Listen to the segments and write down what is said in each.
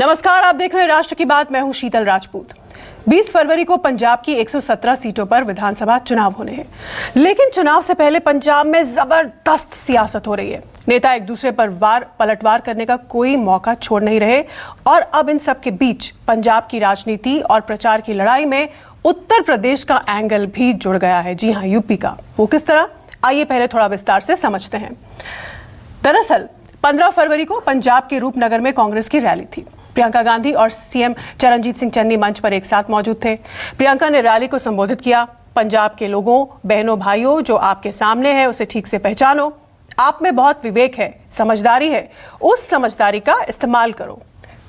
नमस्कार, आप देख रहे हैं राष्ट्र की बात। मैं हूं शीतल राजपूत। 20 फरवरी को पंजाब की 117 सीटों पर विधानसभा चुनाव होने हैं, लेकिन चुनाव से पहले पंजाब में जबरदस्त सियासत हो रही है। नेता एक दूसरे पर पलटवार करने का कोई मौका छोड़ नहीं रहे और अब इन सब के बीच पंजाब की राजनीति और प्रचार की लड़ाई में उत्तर प्रदेश का एंगल भी जुड़ गया है। जी हाँ, यूपी का। वो किस तरह, आइए पहले थोड़ा विस्तार से समझते हैं। दरअसल 15 फरवरी को पंजाब के रूपनगर में कांग्रेस की रैली थी। प्रियंका गांधी और सीएम चरणजीत सिंह चन्नी मंच पर एक साथ मौजूद थे। प्रियंका ने रैली को संबोधित किया। पंजाब के लोगों, बहनों, भाइयों, जो आपके सामने है उसे ठीक से पहचानो। आप में बहुत विवेक है, समझदारी है, उस समझदारी का इस्तेमाल करो।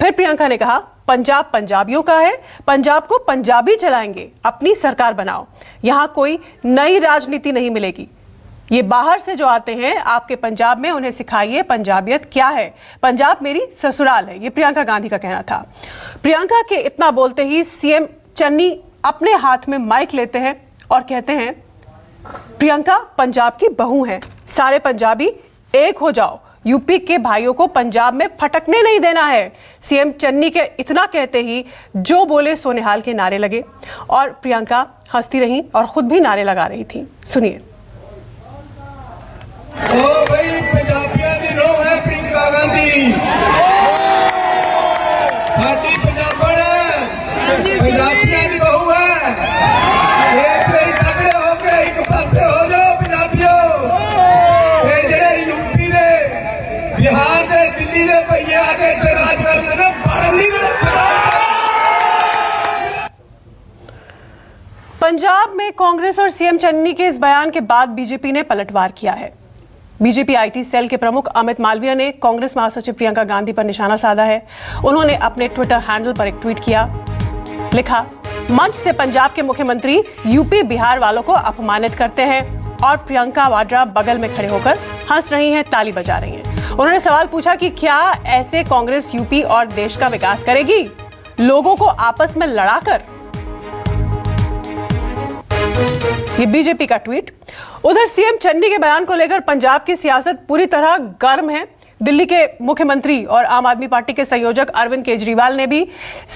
फिर प्रियंका ने कहा, पंजाब पंजाबियों का है, पंजाब को पंजाबी चलाएंगे, अपनी सरकार बनाओ। यहां कोई नई राजनीति नहीं मिलेगी। ये बाहर से जो आते हैं आपके पंजाब में, उन्हें सिखाइए पंजाबियत क्या है। पंजाब मेरी ससुराल है, ये प्रियंका गांधी का कहना था। प्रियंका के इतना बोलते ही सीएम चन्नी अपने हाथ में माइक लेते हैं और कहते हैं, प्रियंका पंजाब की बहू है, सारे पंजाबी एक हो जाओ, यूपी के भाइयों को पंजाब में फटकने नहीं देना है। सीएम चन्नी के इतना कहते ही जो बोले सो निहाल के नारे लगे और प्रियंका हंसती रही और खुद भी नारे लगा रही थी। सुनिए। ओ भाई, पंजाबियों की रोह है प्रियंका गांधी, साडी पंजाबण है, पंजाबियों की बहू है। एक से तगड़े होके एक पासे हो जाओ पंजाबियों। ये जेड़े यूपी दे, बिहार दे, दिल्ली दे भईए आके इत्थे राज करदे ने, बड़ नहीं पंजाब में कांग्रेस और सीएम चन्नी के इस बयान के बाद बीजेपी ने पलटवार किया है। बीजेपी आईटी सेल के प्रमुख अमित मालवीय ने कांग्रेस महासचिव प्रियंका गांधी पर निशाना साधा है। उन्होंने अपने ट्विटर हैंडल पर एक ट्वीट किया, लिखा, मंच से पंजाब के मुख्यमंत्री यूपी बिहार वालों को अपमानित करते हैं और प्रियंका वाड्रा बगल में खड़े होकर हंस रही हैं, ताली बजा रही हैं। उन्होंने सवाल पूछा कि क्या ऐसे कांग्रेस यूपी और देश का विकास करेगी, लोगों को आपस में लड़ाकर। ये बीजेपी का ट्वीट। उधर सीएम चन्नी के बयान को लेकर पंजाब की सियासत पूरी तरह गर्म है। दिल्ली के मुख्यमंत्री और आम आदमी पार्टी के संयोजक अरविंद केजरीवाल ने भी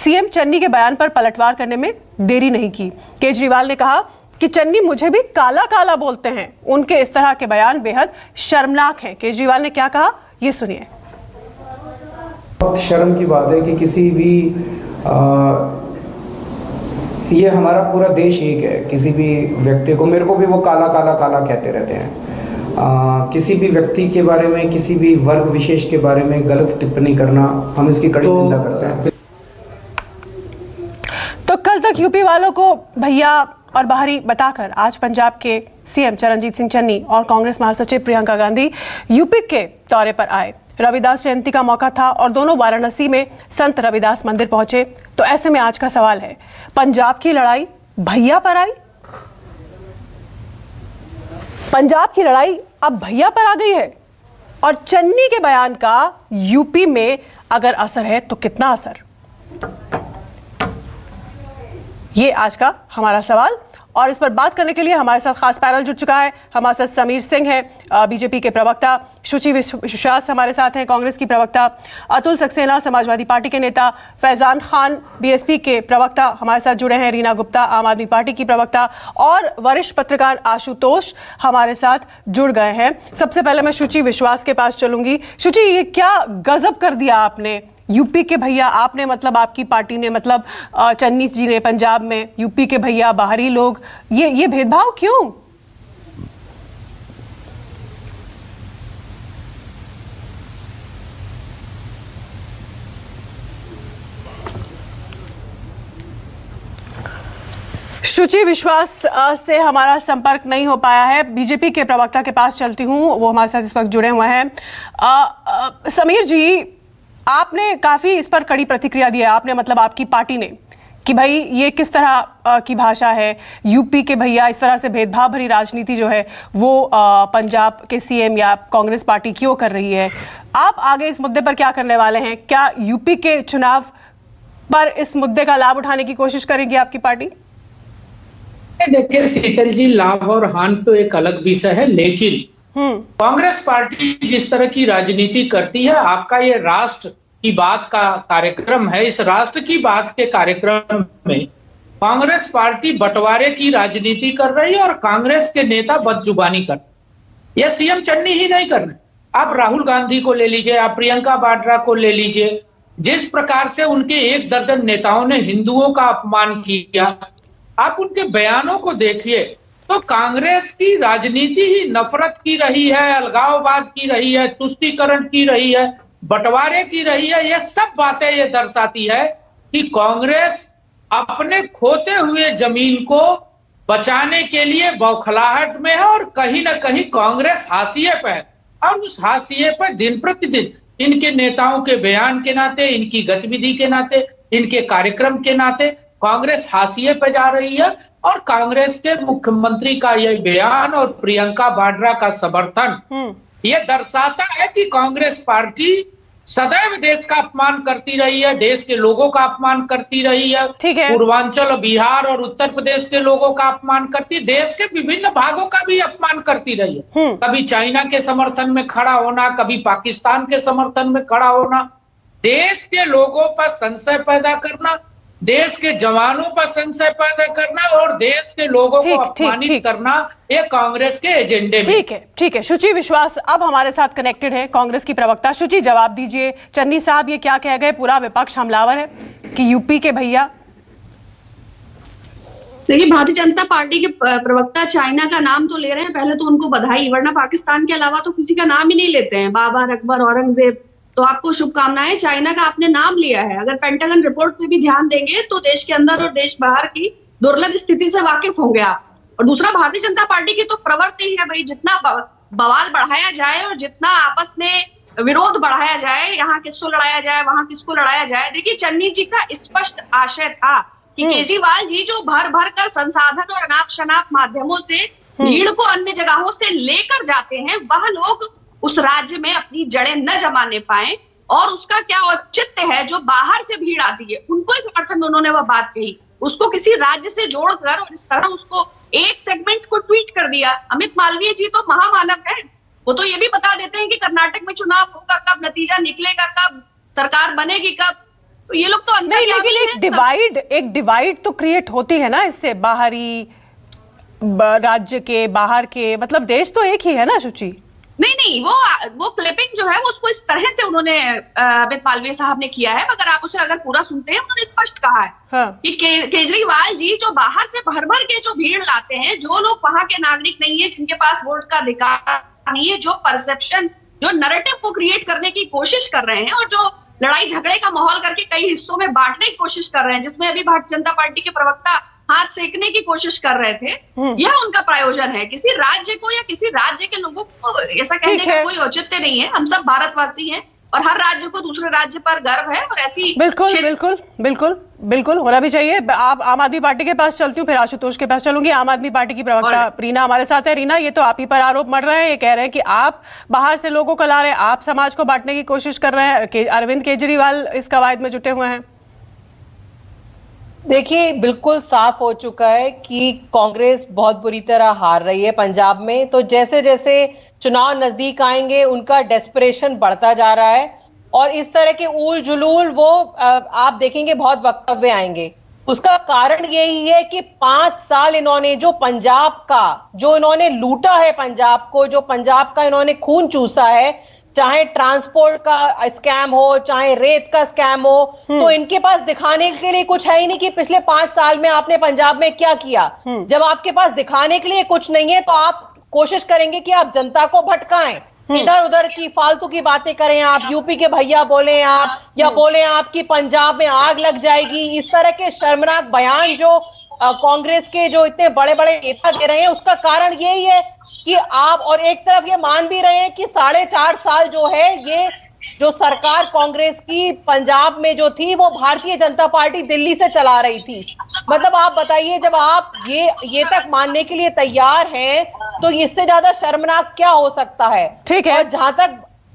सीएम चन्नी के बयान पर पलटवार करने में देरी नहीं की। केजरीवाल ने कहा कि चन्नी मुझे भी काला काला बोलते हैं, उनके इस तरह के बयान बेहद शर्मनाक हैं। केजरीवाल ने क्या कहा, ये सुनिए। बहुत शर्म की बात है कि किसी भी ये हमारा पूरा देश एक है, किसी भी व्यक्ति को, मेरे को भी वो काला काला काला कहते रहते हैं। किसी भी व्यक्ति के बारे में, किसी भी वर्ग विशेष के बारे में गलत टिप्पणी करना, हम इसकी कड़ी निंदा करते हैं। तो कल तक यूपी वालों को भैया और बाहरी बताकर आज पंजाब के सीएम चरणजीत सिंह चन्नी और कांग्रेस महासचिव प्रियंका गांधी यूपी के दौरे पर आए। रविदास जयंती का मौका था और दोनों वाराणसी में संत रविदास मंदिर पहुंचे। तो ऐसे में आज का सवाल है, पंजाब की लड़ाई भैया पर आई? पंजाब की लड़ाई अब भैया पर आ गई है और चन्नी के बयान का यूपी में अगर असर है तो कितना असर? ये आज का हमारा सवाल। और इस पर बात करने के लिए हमारे साथ खास पैनल जुड़ चुका है। हमारे साथ समीर सिंह हैं, बीजेपी के प्रवक्ता, शुचि विश्वास हमारे साथ हैं, कांग्रेस की प्रवक्ता, अतुल सक्सेना समाजवादी पार्टी के नेता, फैजान खान बीएसपी के प्रवक्ता हमारे साथ जुड़े हैं, रीना गुप्ता आम आदमी पार्टी की प्रवक्ता और वरिष्ठ पत्रकार आशुतोष हमारे साथ जुड़ गए हैं। सबसे पहले मैं शुचि विश्वास के पास चलूंगी। शुचि, ये क्या गजब कर दिया आपने? यूपी के भैया आपने, मतलब आपकी पार्टी ने, मतलब चन्नी जी ने पंजाब में, यूपी के भैया, बाहरी लोग, ये भेदभाव क्यों? शुचि विश्वास से हमारा संपर्क नहीं हो पाया है। बीजेपी के प्रवक्ता के पास चलती हूं, वो हमारे साथ इस वक्त जुड़े हुए हैं। समीर जी, आपने काफी इस पर कड़ी प्रतिक्रिया दी है, आपने, मतलब आपकी पार्टी ने, कि भाई ये किस तरह की भाषा है, यूपी के भैया इस तरह से भेदभाव भरी राजनीति जो है वो पंजाब के सीएम या कांग्रेस पार्टी क्यों कर रही है? आप आगे इस मुद्दे पर क्या करने वाले हैं? क्या यूपी के चुनाव पर इस मुद्दे का लाभ उठाने की कोशिश करेगी आपकी पार्टी? देखिए शीतल जी, लाभ और हानि तो एक अलग विषय है, लेकिन कांग्रेस पार्टी जिस तरह की राजनीति करती है, आपका ये राष्ट्र की बात का कार्यक्रम है, इस राष्ट्र की बात के कार्यक्रम में कांग्रेस पार्टी बंटवारे की राजनीति कर रही है और कांग्रेस के नेता बदजुबानी कर रहे हैं। यह सीएम चन्नी ही नहीं कर रहे, आप राहुल गांधी को ले लीजिए, आप प्रियंका वाड्रा को ले लीजिए, जिस प्रकार से उनके 1 दर्जन नेताओं ने हिंदुओं का अपमान किया, आप उनके बयानों को देखिए तो कांग्रेस की राजनीति ही नफरत की रही है, अलगाववाद की रही है, तुष्टीकरण की रही है, बंटवारे की रही है। यह सब बातें ये दर्शाती है कि कांग्रेस अपने खोते हुए जमीन को बचाने के लिए बौखलाहट में है और कहीं ना कहीं कांग्रेस हाशिए पे है। और उस हाशिए पर दिन प्रतिदिन इनके नेताओं के बयान के नाते, इनकी गतिविधि के नाते, इनके कार्यक्रम के नाते कांग्रेस हाशिए पे जा रही है। और कांग्रेस के मुख्यमंत्री का यह बयान और प्रियंका वाड्रा का समर्थन यह दर्शाता है कि कांग्रेस पार्टी सदैव देश का अपमान करती रही है, देश के लोगों का अपमान करती रही है, पूर्वांचल, बिहार और उत्तर प्रदेश के लोगों का अपमान करती, देश के विभिन्न भागों का भी अपमान करती रही है। कभी चाइना के समर्थन में खड़ा होना, कभी पाकिस्तान के समर्थन में खड़ा होना, देश के लोगों पर संशय पैदा करना, देश के जवानों पर संशय पैदा करना और देश के लोगों को अपमानित करना, ये कांग्रेस के एजेंडे में। ठीक है। शुचि विश्वास अब हमारे साथ कनेक्टेड है, कांग्रेस की प्रवक्ता। शुचि, जवाब दीजिए, चन्नी साहब ये क्या कह गए? पूरा विपक्ष हमलावर है कि यूपी के भैया। देखिए, भारतीय जनता पार्टी के प्रवक्ता चाइना का नाम तो ले रहे हैं, पहले तो उनको बधाई, वरना पाकिस्तान के अलावा तो किसी का नाम ही नहीं लेते हैं। बाबर, अकबर, औरंगजेब, तो आपको शुभकामनाएं। चाइना का आपने नाम लिया है, अगर पेंटागन रिपोर्ट पे भी ध्यान देंगे तो देश के अंदर और देश बाहर की दुर्लभ स्थिति से वाकिफ होंगे आप। और दूसरा, भारतीय जनता पार्टी की तो प्रवृत्ति है भाई, जितना बवाल बढ़ाया जाए और जितना आपस में विरोध बढ़ाया जाए, यहाँ किसको लड़ाया जाए, वहां किसको लड़ाया जाए। देखिए, चन्नी जी का स्पष्ट आशय था कि केजरीवाल जी जो भर भर कर संसाधन और अनाप शनाप माध्यमों से भीड़ को अन्य जगहों से लेकर जाते हैं, वह लोग उस राज्य में अपनी जड़ें न जमाने पाए। और उसका क्या औचित्य है, जो बाहर से भीड़ आती है उनको समर्थन उन्होंने वह बात कही, उसको किसी राज्य से जोड़कर और इस तरह उसको एक सेगमेंट को ट्वीट कर दिया। अमित मालवीय जी तो महामानव है, वो तो ये भी बता देते हैं कि कर्नाटक में चुनाव होगा कब, नतीजा निकलेगा कब, सरकार बनेगी कब। तो ये लोग तो अंदर एक डिवाइड तो क्रिएट होती है ना इससे, बाहरी राज्य के, बाहर के, मतलब देश तो एक ही है ना शुचि। नहीं, वो क्लिपिंग जो है वो उसको इस तरह से उन्होंने अमित मालवीय साहब ने किया है, मगर आप उसे अगर पूरा सुनते हैं, उन्होंने स्पष्ट कहा है कि केजरीवाल जी जो बाहर से भर भर के जो भीड़ लाते हैं, जो लोग वहां के नागरिक नहीं है, जिनके पास वोट का अधिकार नहीं है, जो परसेप्शन, जो नैरेटिव को क्रिएट करने की कोशिश कर रहे हैं और जो लड़ाई झगड़े का माहौल करके कई हिस्सों में बांटने की कोशिश कर रहे हैं, जिसमें अभी भारतीय जनता पार्टी के प्रवक्ता हाथ सेकने की कोशिश कर रहे थे, यह उनका प्रायोजन है। किसी राज्य को या किसी राज्य के लोगों को ऐसा कहने का कोई औचित्य नहीं है। हम सब भारतवासी हैं और हर राज्य को दूसरे राज्य पर गर्व है और ऐसी बिल्कुल होना भी चाहिए। आप आम आदमी पार्टी के पास चलती हूँ, फिर आशुतोष के पास चलूंगी। आम आदमी पार्टी की प्रवक्ता रीना हमारे साथ है। रीना, ये तो आप ही पर आरोप मढ़ रहे हैं, ये कह रहे हैं कि आप बाहर से लोगों को ला रहे हैं, आप समाज को बांटने की कोशिश कर रहे हैं, अरविंद केजरीवाल इस कवायद में जुटे हुए हैं। देखिए, बिल्कुल साफ हो चुका है कि कांग्रेस बहुत बुरी तरह हार रही है पंजाब में। तो जैसे जैसे चुनाव नजदीक आएंगे उनका डेस्परेशन बढ़ता जा रहा है और इस तरह के ऊल जुलूल वो आप देखेंगे बहुत वक्तव्य आएंगे। उसका कारण यही है कि 5 साल इन्होंने जो पंजाब का, जो इन्होंने लूटा है पंजाब को, जो पंजाब का इन्होंने खून चूसा है, चाहे ट्रांसपोर्ट का स्कैम हो, चाहे रेत का स्कैम हो, तो इनके पास दिखाने के लिए कुछ है ही नहीं कि पिछले 5 साल में आपने पंजाब में क्या किया। जब आपके पास दिखाने के लिए कुछ नहीं है तो आप कोशिश करेंगे कि आप जनता को भटकाएं, इधर उधर की फालतू की बातें करें, आप यूपी के भैया बोले आप, या बोले आप कि पंजाब में आग लग जाएगी। इस तरह के शर्मनाक बयान जो कांग्रेस के जो इतने बड़े बड़े नेता दे रहे हैं, उसका कारण यही है कि आप, और एक तरफ ये मान भी रहे हैं कि 4.5 साल जो है ये जो सरकार कांग्रेस की पंजाब में जो थी वो भारतीय जनता पार्टी दिल्ली से चला रही थी। मतलब आप बताइए, जब आप ये तक मानने के लिए तैयार हैं तो इससे ज्यादा शर्मनाक क्या हो सकता है। ठीक है। और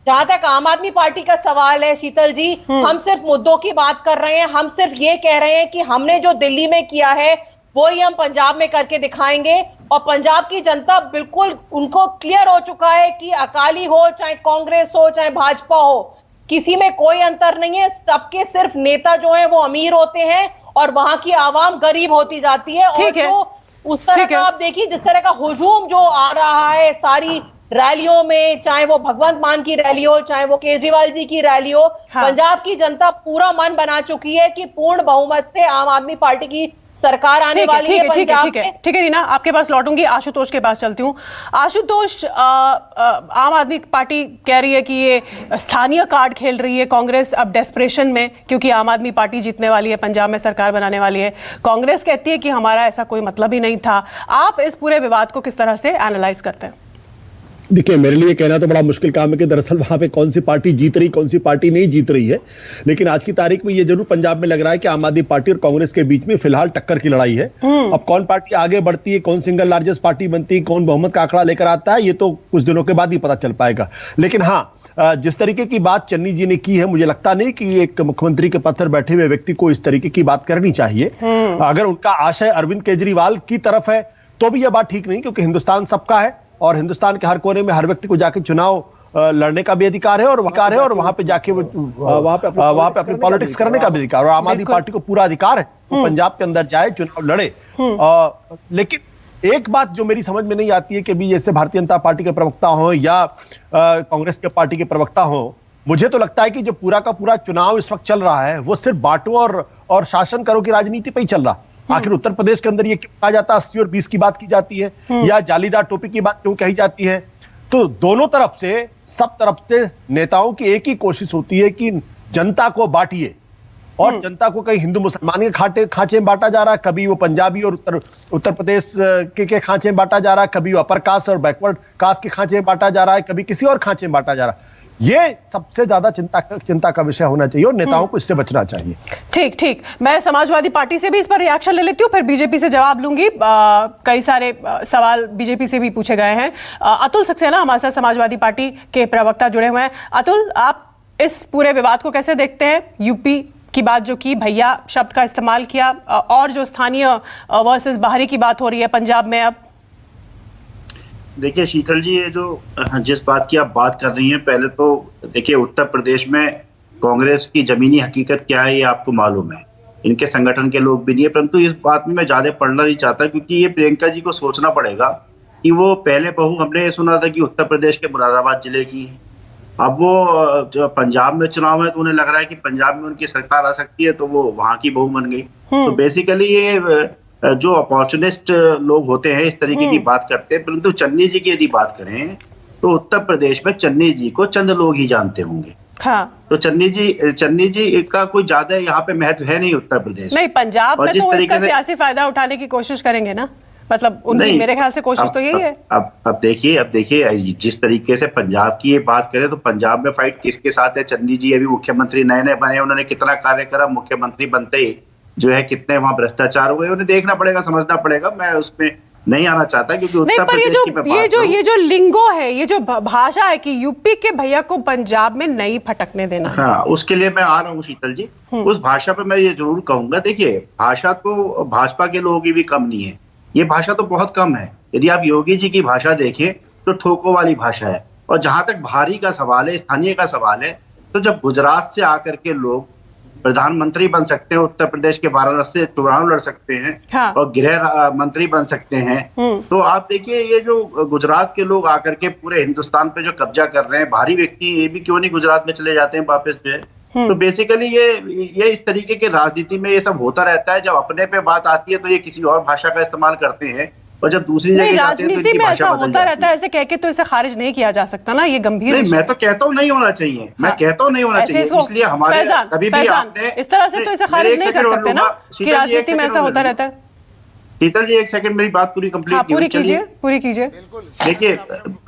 जहां तक आम आदमी पार्टी का सवाल है शीतल जी, हम सिर्फ मुद्दों की बात कर रहे हैं। हम सिर्फ ये कह रहे हैं कि हमने जो दिल्ली में किया है वही हम पंजाब में करके दिखाएंगे। और पंजाब की जनता बिल्कुल, उनको क्लियर हो चुका है कि अकाली हो, चाहे कांग्रेस हो, चाहे भाजपा हो, किसी में कोई अंतर नहीं है, सबके सिर्फ नेता जो है वो अमीर होते हैं और वहां की आवाम गरीब होती जाती है। और जो उस तरह का आप देखिए, जिस तरह का हुजूम जो आ रहा है सारी रैलियों में, चाहे वो भगवंत मान की रैली हो, चाहे वो केजरीवाल जी की रैली हो, पंजाब की जनता पूरा मन बना चुकी है कि पूर्ण बहुमत से आम आदमी पार्टी की सरकार आने वाली है पंजाब में। ठीक है रीना, आपके पास लौटूंगी, आशुतोष के पास चलती हूँ। आशुतोष, आम आदमी पार्टी कह रही है कि ये स्थानीय कार्ड खेल रही है कांग्रेस अब डेस्परेशन में, क्योंकि आम आदमी पार्टी जीतने वाली है, पंजाब में सरकार बनाने वाली है। कांग्रेस कहती है कि हमारा ऐसा कोई मतलब ही नहीं था। आप इस पूरे विवाद को किस तरह से एनालाइज करते हैं? देखिए, मेरे लिए कहना तो बड़ा मुश्किल काम है कि दरअसल वहां पे कौन सी पार्टी जीत रही, कौन सी पार्टी नहीं जीत रही है। लेकिन आज की तारीख में ये जरूर पंजाब में लग रहा है कि आम आदमी पार्टी और कांग्रेस के बीच में फिलहाल टक्कर की लड़ाई है। अब कौन पार्टी आगे बढ़ती है, कौन सिंगल लार्जेस्ट पार्टी बनती है, कौन बहुमत का आंकड़ा लेकर आता है, ये तो कुछ दिनों के बाद ही पता चल पाएगा। लेकिन हाँ, जिस तरीके की बात चन्नी जी ने की है, मुझे लगता नहीं कि एक मुख्यमंत्री के पद पर बैठे हुए व्यक्ति को इस तरीके की बात करनी चाहिए। अगर उनका आशय अरविंद केजरीवाल की तरफ है तो भी यह बात ठीक नहीं, क्योंकि हिंदुस्तान सबका है और हिंदुस्तान के हर कोने में हर व्यक्ति को जाके चुनाव लड़ने का भी अधिकार है और वहां पे जाके वहां पे अपनी पॉलिटिक्स करने का भी अधिकार, और आम आदमी पार्टी को पूरा अधिकार है वो पंजाब के अंदर जाए, चुनाव लड़े। लेकिन एक बात जो मेरी समझ में नहीं आती है कि भी जैसे भारतीय जनता पार्टी के प्रवक्ता हो या कांग्रेस के पार्टी के प्रवक्ता हो, मुझे तो लगता है कि जो पूरा का पूरा चुनाव इस वक्त चल रहा है वो सिर्फ बांटो और शासन करो की राजनीति पे ही चल रहा। आखिर उत्तर प्रदेश के अंदर ये क्यों कहा जाता है 80 और 20 की बात की जाती है, या जालीदार टोपी की बात क्यों कही जाती है? तो दोनों तरफ से, सब तरफ से नेताओं की एक ही कोशिश होती है कि जनता को बांटिए, और जनता को कहीं हिंदू मुसलमान के खांचे में बांटा जा रहा है, कभी वो पंजाबी और उत्तर प्रदेश के खांचे में बांटा जा रहा है, कभी वो अपर कास्ट और बैकवर्ड कास्ट के खांचे में बांटा जा रहा है, कभी किसी और खांचे में बांटा जा रहा है। ये सबसे ज्यादा चिंता का विषय होना चाहिए और नेताओं को इससे बचना चाहिए। ठीक, मैं समाजवादी पार्टी से भी इस पर रिएक्शन ले लेती हूँ, फिर बीजेपी से जवाब लूंगी। कई सारे सवाल बीजेपी से भी पूछे गए हैं। अतुल सक्सेना हमारे साथ समाजवादी पार्टी के प्रवक्ता जुड़े हुए हैं। अतुल, आप इस पूरे विवाद को कैसे देखते हैं? यूपी की बात जो की, भैया शब्द का इस्तेमाल किया, और जो स्थानीय वर्सेस बाहरी की बात हो रही है पंजाब में अब। देखिए शीतल जी, ये जो जिस बात की आप बात कर रही हैं, पहले तो देखिए उत्तर प्रदेश में कांग्रेस की जमीनी हकीकत क्या है ये आपको मालूम है, इनके संगठन के लोग भी नहीं है। परंतु इस बात में मैं ज्यादा पढ़ना नहीं चाहता, क्योंकि ये प्रियंका जी को सोचना पड़ेगा कि वो पहले बहू हमने ये सुना था कि उत्तर प्रदेश के मुरादाबाद जिले की है, अब वो जो पंजाब में चुनाव है तो उन्हें लग रहा है कि पंजाब में उनकी सरकार आ सकती है, तो वो वहां की बहू बन गई। तो बेसिकली ये जो अपॉर्चुनिस्ट लोग होते हैं इस तरीके की बात करते हैं। परंतु चन्नी जी की यदि बात करें तो उत्तर प्रदेश में चन्नी जी को चंद लोग ही जानते होंगे। हाँ। तो चन्नी जी का कोई ज्यादा यहाँ पे महत्व है नहीं उत्तर प्रदेश नहीं, पंजाब में तो इसका सियासी फायदा उठाने की कोशिश करेंगे ना, मतलब उनकी मेरे ख्याल से कोशिश तो यही है। अब देखिए जिस तरीके से पंजाब की ये बात करें तो पंजाब में फाइट किसके साथ है? चन्नी जी अभी मुख्यमंत्री नए बने, उन्होंने कितना कार्य करा, मुख्यमंत्री बनते ही जो है कितने वहां भ्रष्टाचार हुए, उन्हें देखना पड़ेगा, समझना पड़ेगा। मैं उसमें नहीं आना चाहता, क्योंकि उत्तर प्रदेश की ये जो लिंगो है, ये जो भाषा है कि यूपी के भैया को पंजाब में नहीं फटकने देना, हाँ, उसके लिए मैं आ रहा हूँ शीतल जी। उस भाषा पे मैं ये जरूर कहूंगा, देखिए भाषा तो भाजपा के लोगों की भी कम नहीं है, ये भाषा तो बहुत कम है। यदि आप योगी जी की भाषा देखें तो ठोको वाली भाषा है। और जहां तक भारी का सवाल है, स्थानीय का सवाल है, तो जब गुजरात से आकर के लोग प्रधानमंत्री बन सकते हैं, उत्तर प्रदेश के वाराणसी से चुनाव लड़ सकते हैं, हाँ। और गृह मंत्री बन सकते हैं, तो आप देखिए ये जो गुजरात के लोग आकर के पूरे हिंदुस्तान पे जो कब्जा कर रहे हैं, भारी व्यक्ति ये भी क्यों नहीं गुजरात में चले जाते हैं वापस जो है। तो बेसिकली ये इस तरीके के राजनीति में ये सब होता रहता है। जब अपने पे बात आती है तो ये किसी और भाषा का इस्तेमाल करते हैं, और जब दूसरी जगह जाते हैं तो इनकी भाषा होता रहता है। ऐसे कह के तो इसे खारिज नहीं किया जा सकता ना, ये गंभीर नहीं, मैं तो कहता हूँ नहीं होना चाहिए, मैं कहता हूँ नहीं होना चाहिए। इसलिए हमारे कभी भी आपने इस तरह से तो इसे खारिज नहीं कर सकते ना कि राजनीति में ऐसा होता रहता है। शीतल जी एक सेकंड, मेरी बात पूरी कंप्लीट पूरी कीजिए। देखिए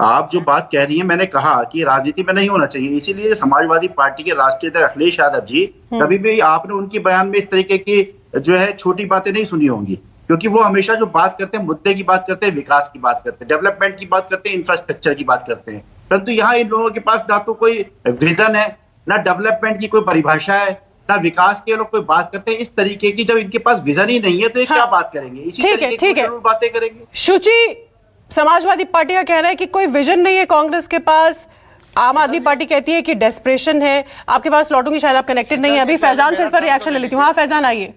आप जो बात कह रही हैं, मैंने कहा कि राजनीति में नहीं होना चाहिए, इसीलिए समाजवादी पार्टी के राष्ट्रीय अध्यक्ष अखिलेश यादव जी, कभी भी आपने उनके बयान में इस तरीके की जो है छोटी बातें नहीं सुनी होंगी, क्योंकि वो हमेशा जो बात करते हैं मुद्दे की बात करते हैं, विकास की बात करते हैं, डेवलपमेंट की बात करते हैं, इंफ्रास्ट्रक्चर की बात करते हैं। परंतु यहाँ इन लोगों के पास ना तो कोई विजन है, ना डेवलपमेंट की कोई परिभाषा है, ना विकास के लोग कोई बात करते हैं इस तरीके की। जब इनके पास विजन ही नहीं है तो ये क्या बात करेंगे? इसी तरीके की जरूर बातें करेंगे। शुचि, समाजवादी पार्टी का कहना है कि कोई विजन नहीं है कांग्रेस के पास, आम आदमी पार्टी कहती है कि डेस्परेशन है। आपके पास लौटूंगी, शायद आप कनेक्टेड नहीं है अभी। फैजान से इस पर रिएक्शन ले लेती हूँ। हाँ फैजान आइए।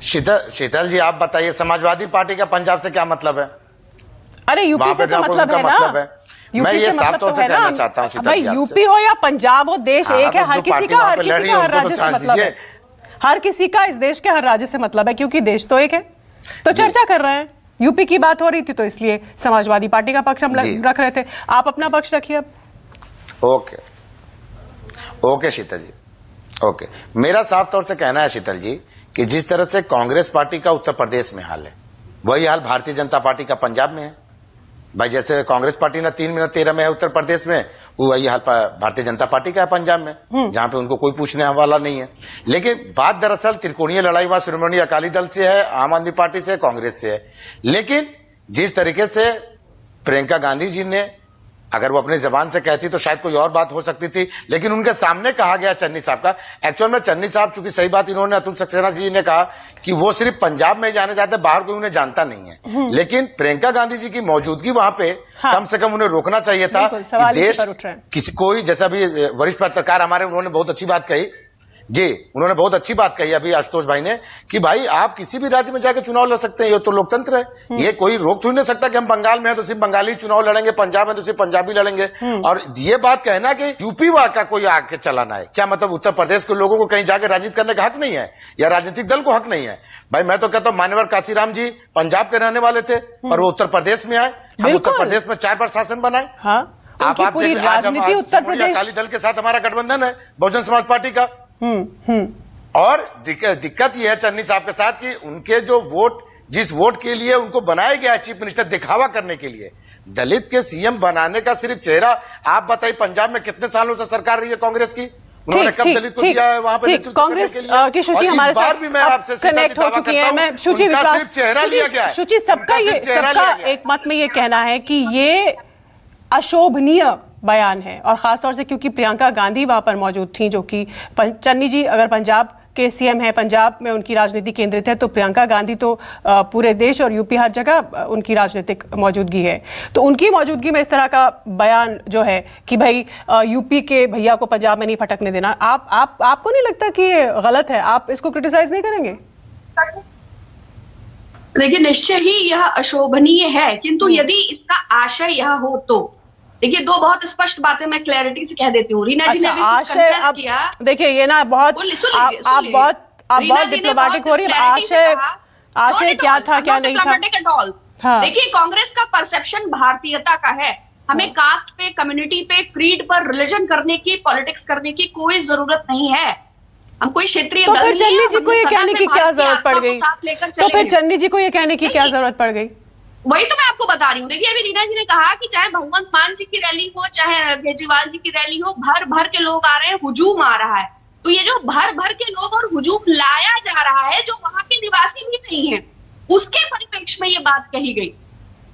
शीतल जी आप बताइए, समाजवादी पार्टी का पंजाब से क्या मतलब है? अरे यूपी से तो मतलब है ना। मैं ये साफ तौर से कहना चाहता हूँ भाई, यूपी हो या पंजाब हो, देश एक है। हर किसी का हर राज्य से मतलब है। हर किसी का इस देश के हर राज्य से मतलब है, क्योंकि देश तो एक है। तो चर्चा कर रहे हैं, यूपी की बात हो रही थी तो इसलिए समाजवादी पार्टी का पक्ष हम रख रहे थे। आप अपना पक्ष रखिए अब। ओके शीतल जी, ओके। मेरा साफ तौर से कहना है शीतल जी कि जिस तरह से कांग्रेस पार्टी का उत्तर प्रदेश में हाल है, वही हाल भारतीय जनता पार्टी का पंजाब में है। भाई जैसे कांग्रेस पार्टी ना 3 में 13 में है उत्तर प्रदेश में, वही हाल भारतीय जनता पार्टी का है पंजाब में, जहां पे उनको कोई पूछने वाला नहीं है। लेकिन बात दरअसल त्रिकोणीय लड़ाई वहां श्रोमणी अकाली दल से है, आम आदमी पार्टी से, कांग्रेस से है। लेकिन जिस तरीके से प्रियंका गांधी जी ने, अगर वो अपनी जबान से कहती तो शायद कोई और बात हो सकती थी, लेकिन उनके सामने कहा गया चन्नी साहब का। एक्चुअल में चन्नी साहब, चूंकि सही बात इन्होंने, अतुल सक्सेना जी ने कहा कि वो सिर्फ पंजाब में जाने जाते, बाहर कोई उन्हें जानता नहीं है। लेकिन प्रियंका गांधी जी की मौजूदगी वहां पे कम से कम उन्हें रोकना चाहिए था कि देश किसी कोई, जैसा भी वरिष्ठ पत्रकार हमारे, उन्होंने बहुत अच्छी बात कही जी, उन्होंने बहुत अच्छी बात कही अभी आशुतोष भाई ने, कि भाई आप किसी भी राज्य में जाकर चुनाव लड़ सकते हैं, ये तो लोकतंत्र है। ये कोई रोक तो नहीं सकता कि हम बंगाल में हैं तो सिर्फ बंगाली चुनाव लड़ेंगे, पंजाब में तो सिर्फ पंजाबी लड़ेंगे। और ये बात कहना कि यूपी वहां का कोई आके चलाना है, क्या मतलब उत्तर प्रदेश के लोगों को कहीं जाकर राजनीति करने का हक नहीं है, या राजनीतिक दल को हक नहीं है? भाई मैं तो कहता हूं, मान्यवर काशीराम जी पंजाब के रहने वाले थे और वो उत्तर प्रदेश में आए। हम उत्तर प्रदेश में 4 बार शासन बनाए। आप देख रहे, आज हम अकाली दल के साथ हमारा गठबंधन है, बहुजन समाज पार्टी का। और दिक्कत यह है चन्नी साहब के साथ कि उनके जो वोट, जिस वोट के लिए उनको बनाया गया चीफ मिनिस्टर दिखावा करने के लिए, दलित के सीएम बनाने का सिर्फ चेहरा, आप बताइए पंजाब में कितने सालों से सरकार रही है कांग्रेस की? उन्होंने कब दलित को दिया है वहां पे नेतृत्व करने के लिए? की शुचि हमारे साथ भी मैं आपसे कनेक्ट हो चुकी है। मैं शुचि सिर्फ चेहरा लिया गया है। शुचि, सबका एक मत में ये कहना है कि ये अशोभनीय बयान है, और खासतौर से क्योंकि प्रियंका गांधी वहां पर मौजूद थी, जो कि चन्नी जी अगर पंजाब के सीएम है, पंजाब में उनकी राजनीति केंद्रित है, तो प्रियंका गांधी तो पूरे देश और यूपी हर जगह उनकी राजनीतिक मौजूदगी है। तो उनकी मौजूदगी में इस तरह का बयान जो है कि भाई यूपी के भैया को पंजाब में नहीं फटकने देना, आपको नहीं लगता कि ये गलत है? आप इसको क्रिटिसाइज नहीं करेंगे? देखिए, निश्चय ही यह अशोभनीय है, किंतु यदि इसका आशय यह हो तो देखिए, 2 बहुत स्पष्ट बातें मैं क्लैरिटी से कह देती हूँ। रीना जी ने भी कन्फेस किया। देखिए ये ना बहुत आप बहुत डिप्लोमेटिक हो रही है। आशय क्या था क्या नहीं था? देखिए, कांग्रेस का परसेप्शन भारतीयता का है। हमें कास्ट पे, कम्युनिटी पे, क्रीड पर रिलीजन करने की, पॉलिटिक्स करने की कोई जरूरत नहीं है। हम कोई क्षेत्रीय दल नहीं है। तो फिर चन्नी जी को ये कहने की क्या जरूरत पड़ गई? तो फिर चन्नी जी को ये कहने की क्या जरूरत पड़ गई? वही तो मैं आपको बता रही हूँ। देखिए, अभी रीना जी ने कहा कि चाहे भगवंत मान जी की रैली हो, चाहे केजरीवाल जी की रैली हो, भर भर के लोग आ रहे हैं, हुजूम आ रहा है। तो ये जो भर भर के लोग और हुजूम लाया जा रहा है, जो वहां के निवासी भी नहीं है, उसके परिप्रेक्ष्य में ये बात कही गई।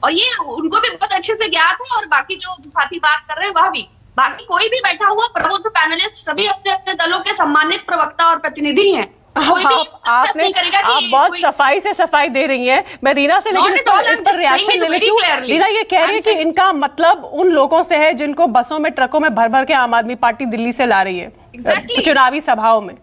और ये उनको भी बहुत अच्छे से ज्ञात है, और बाकी जो साथी बात कर रहे हैं वह भी, बाकी कोई भी बैठा हुआ प्रबुद्ध पैनलिस्ट सभी अपने अपने दलों के सम्मानित प्रवक्ता और प्रतिनिधि हैं। आप बहुत सफाई से सफाई दे रही हैं। मैं रीना से लेकिन इस पर रिएक्शन ले लेती हूँ। रीना ये कह रही है कि इनका मतलब उन लोगों से है जिनको बसों में, ट्रकों में भर भर के आम आदमी पार्टी दिल्ली से ला रही है चुनावी सभाओं में।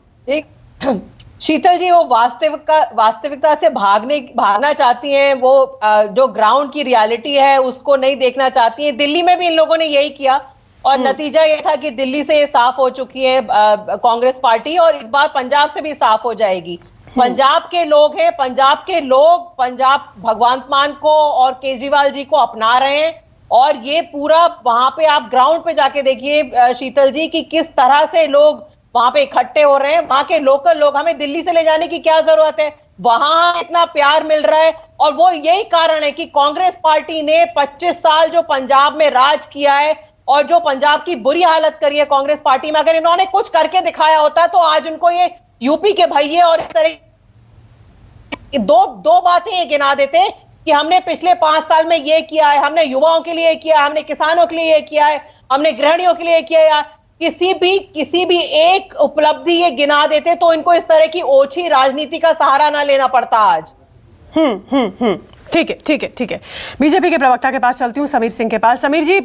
शीतल जी, वो वास्तविकता से भागना चाहती हैं। वो जो ग्राउंड की रियलिटी है उसको नहीं देखना चाहती हैं। दिल्ली में भी इन लोगों ने यही किया, और नतीजा ये था कि दिल्ली से ये साफ हो चुकी है कांग्रेस पार्टी, और इस बार पंजाब से भी साफ हो जाएगी। पंजाब के लोग हैं, पंजाब के लोग पंजाब भगवंत मान को और केजरीवाल जी को अपना रहे हैं। और ये पूरा वहां पे आप ग्राउंड पे जाके देखिए शीतल जी कि किस तरह से लोग वहां पे इकट्ठे हो रहे हैं। वहां के लोकल लोग, हमें दिल्ली से ले जाने की क्या जरूरत है, वहां इतना प्यार मिल रहा है। और वो यही कारण है कि कांग्रेस पार्टी ने 25 साल जो पंजाब में राज किया है और जो पंजाब की बुरी हालत करी है कांग्रेस पार्टी में, अगर इन्होंने कुछ करके दिखाया होता तो आज उनको ये यूपी के भैये और इस तरह दो बातें ये गिना देते कि हमने पिछले 5 साल में ये किया है, हमने युवाओं के लिए किया, हमने किसानों के लिए किया है, हमने गृहिणियों के लिए किया है। किसी भी एक उपलब्धि ये गिना देते तो इनको इस तरह की ओछी राजनीति का सहारा ना लेना पड़ता आज। ठीक है। बीजेपी के प्रवक्ता के पास चलती हूँ, समीर सिंह के पास। समीर जी,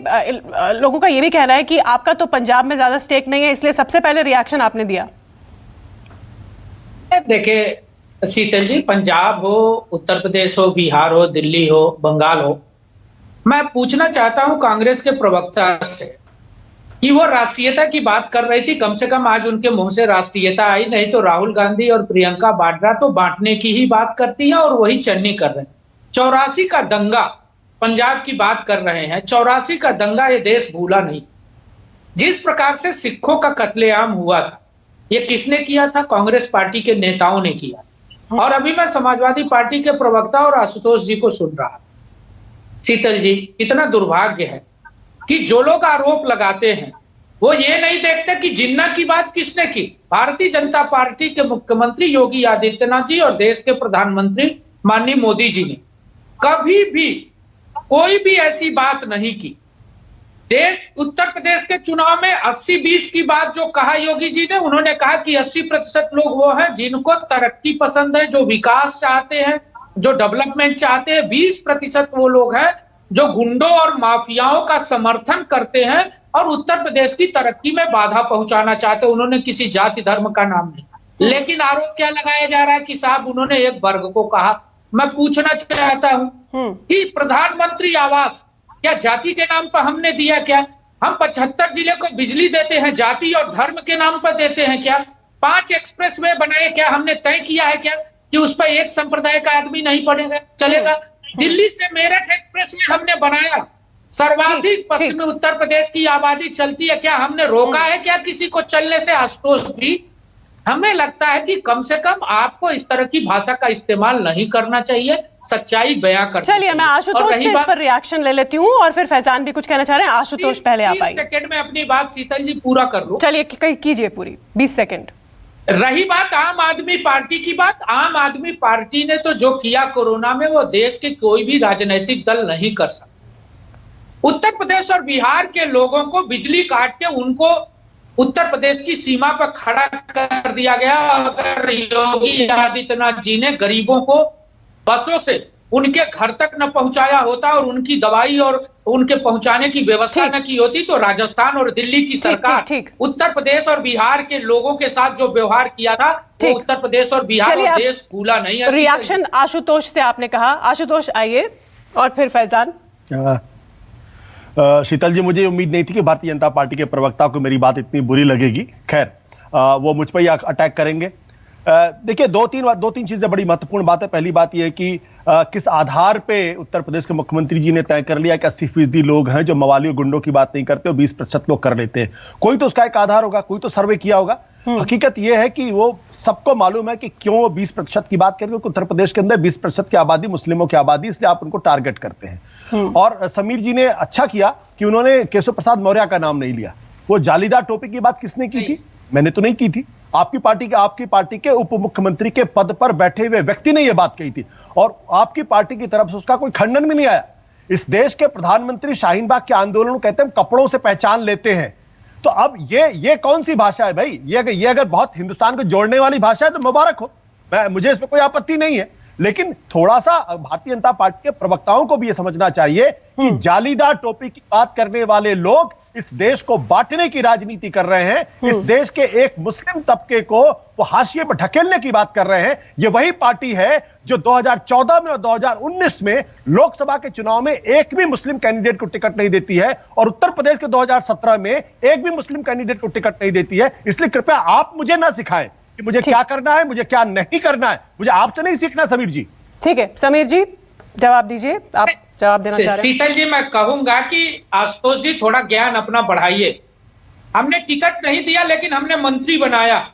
लोगों का ये भी कहना है कि आपका तो पंजाब में ज्यादा स्टेक नहीं है, इसलिए सबसे पहले रिएक्शन आपने दिया। देखिए शीतल जी, पंजाब हो, उत्तर प्रदेश हो, बिहार हो, दिल्ली हो, बंगाल हो, मैं पूछना चाहता हूं कांग्रेस के प्रवक्ता से कि वो राष्ट्रीयता की बात कर रही थी, कम से कम आज उनके मुंह से राष्ट्रीयता आई, नहीं तो राहुल गांधी और प्रियंका वाड्रा तो बांटने की ही बात करती है और वही चन्नी कर रहे हैं। 84 का दंगा पंजाब की बात कर रहे हैं, 84 का दंगा ये देश भूला नहीं। जिस प्रकार से सिखों का कत्लेआम हुआ था, ये किसने किया था? कांग्रेस पार्टी के नेताओं ने किया। और अभी मैं समाजवादी पार्टी के प्रवक्ता और आशुतोष जी को सुन रहा। शीतल जी, इतना दुर्भाग्य है कि जो लोग आरोप लगाते हैं वो ये नहीं देखते कि जिन्ना की बात किसने की। भारतीय जनता पार्टी के मुख्यमंत्री योगी आदित्यनाथ जी और देश के प्रधानमंत्री माननीय मोदी जी ने कभी भी कोई भी ऐसी बात नहीं की। देश उत्तर प्रदेश के चुनाव में 80-20 की बात जो कहा योगी जी ने, उन्होंने कहा कि 80% लोग वो हैं जिनको तरक्की पसंद है, जो विकास चाहते हैं, जो डेवलपमेंट चाहते हैं। 20% वो लोग हैं जो गुंडों और माफियाओं का समर्थन करते हैं और उत्तर प्रदेश की तरक्की में बाधा पहुंचाना चाहते हैं। उन्होंने किसी जाति धर्म का नाम नहीं। लेकिन आरोप क्या लगाया जा रहा है कि साहब उन्होंने एक वर्ग को कहा। मैं पूछना चाहता हूं कि प्रधानमंत्री आवास क्या जाति के नाम पर हमने दिया क्या? हम 75 जिले को बिजली देते हैं जाति और धर्म के नाम पर देते हैं क्या? 5 एक्सप्रेसवे बनाए क्या? हमने तय किया है क्या कि उस पर एक संप्रदाय का आदमी नहीं पड़ेगा चलेगा? दिल्ली से मेरठ एक्सप्रेसवे हमने बनाया, सर्वाधिक पश्चिमी उत्तर प्रदेश की आबादी चलती है, क्या हमने रोका है क्या किसी को चलने से? आशुतोष जी, हमें लगता है कि कम से कम आपको इस तरह की भाषा का इस्तेमाल नहीं करना चाहिए, सच्चाई बयां करना चाहिए। चलिए, मैं आशुतोष से इस पर रिएक्शन ले लेती हूँ और फिर फैजान भी कुछ कहना चाह रहे हैं। आशुतोष पहले आप आइए। 30 सेकंड में अपनी बात शीतल जी पूरा कर लो। चलिए कीजिए पूरी, 20 सेकंड। रही बात आम आदमी पार्टी की बात, आम आदमी पार्टी ने तो जो किया कोरोना में वो देश के कोई भी राजनीतिक दल नहीं कर सकता। उत्तर प्रदेश और बिहार के लोगों को बिजली काट के उनको उत्तर प्रदेश की सीमा पर खड़ा कर दिया गया। अगर योगी आदित्यनाथ जी ने गरीबों को बसों से उनके घर तक न पहुंचाया होता और उनकी दवाई और उनके पहुंचाने की व्यवस्था न की होती, तो राजस्थान और दिल्ली की सरकार उत्तर प्रदेश और बिहार के लोगों के साथ जो व्यवहार किया था वो उत्तर प्रदेश और बिहार और देश भूला नहीं है। रिएक्शन आशुतोष से आपने कहा। आशुतोष आइए और फिर फैजान। शीतल जी, मुझे उम्मीद नहीं थी कि भारतीय जनता पार्टी के प्रवक्ता को मेरी बात इतनी बुरी लगेगी। खैर, वो मुझ पर ही अटैक करेंगे। देखिए, दो तीन चीजें बड़ी महत्वपूर्ण बात है। पहली बात यह है कि किस आधार पे उत्तर प्रदेश के मुख्यमंत्री जी ने तय कर लिया कि 80% लोग हैं जो मवाली और गुंडों की बात नहीं करते और 20% लोग कर लेते हैं। कोई तो उसका एक आधार होगा, कोई तो सर्वे किया होगा। हकीकत यह है कि वो सबको मालूम है कि क्यों वो 20% की बात करें, क्योंकि उत्तर प्रदेश के अंदर 20% की आबादी मुस्लिमों की आबादी, इसलिए आप उनको टारगेट करते हैं। और समीर जी ने अच्छा किया कि उन्होंने केशव प्रसाद मौर्य का नाम नहीं लिया। वो जालीदार टोपी की बात किसने की थी? मैंने तो नहीं की थी। आपकी पार्टी के उप मुख्यमंत्री के पद पर बैठे हुए व्यक्ति ने यह बात कही थी और आपकी पार्टी की तरफ से उसका कोई खंडन भी नहीं आया। इस देश के प्रधानमंत्री शाहीन बाग के आंदोलन को कहते हैं कपड़ों से पहचान लेते हैं। तो अब ये कौन सी भाषा है भाई? ये अगर बहुत हिंदुस्तान को जोड़ने वाली भाषा है तो मुबारक हो, मुझे इसमें कोई आपत्ति नहीं है। लेकिन थोड़ा सा भारतीय जनता पार्टी के प्रवक्ताओं को भी यह समझना चाहिए कि जालीदार टोपी की बात करने वाले लोग इस देश को बांटने की राजनीति कर रहे हैं। इस देश के एक मुस्लिम तबके को वो हाशिए पर ढकेलने की बात कर रहे हैं। ये वही पार्टी है जो 2014 में और 2019 में लोकसभा के चुनाव में एक भी मुस्लिम कैंडिडेट को टिकट नहीं देती है और उत्तर प्रदेश के 2017 में एक भी मुस्लिम कैंडिडेट को टिकट नहीं देती है। इसलिए कृपया आप मुझे ना सिखाएं कि मुझे क्या करना है, मुझे क्या नहीं करना है। मुझे आपसे नहीं सीखना समीर जी। ठीक है, समीर जी जवाब दीजिए। आप जवाब देना चाह रहे हैं? शीतल जी, मैं कहूंगा कि आशुतोष जी थोड़ा ज्ञान अपना बढ़ाइए। हमने टिकट नहीं दिया लेकिन हमने मंत्री बनाया।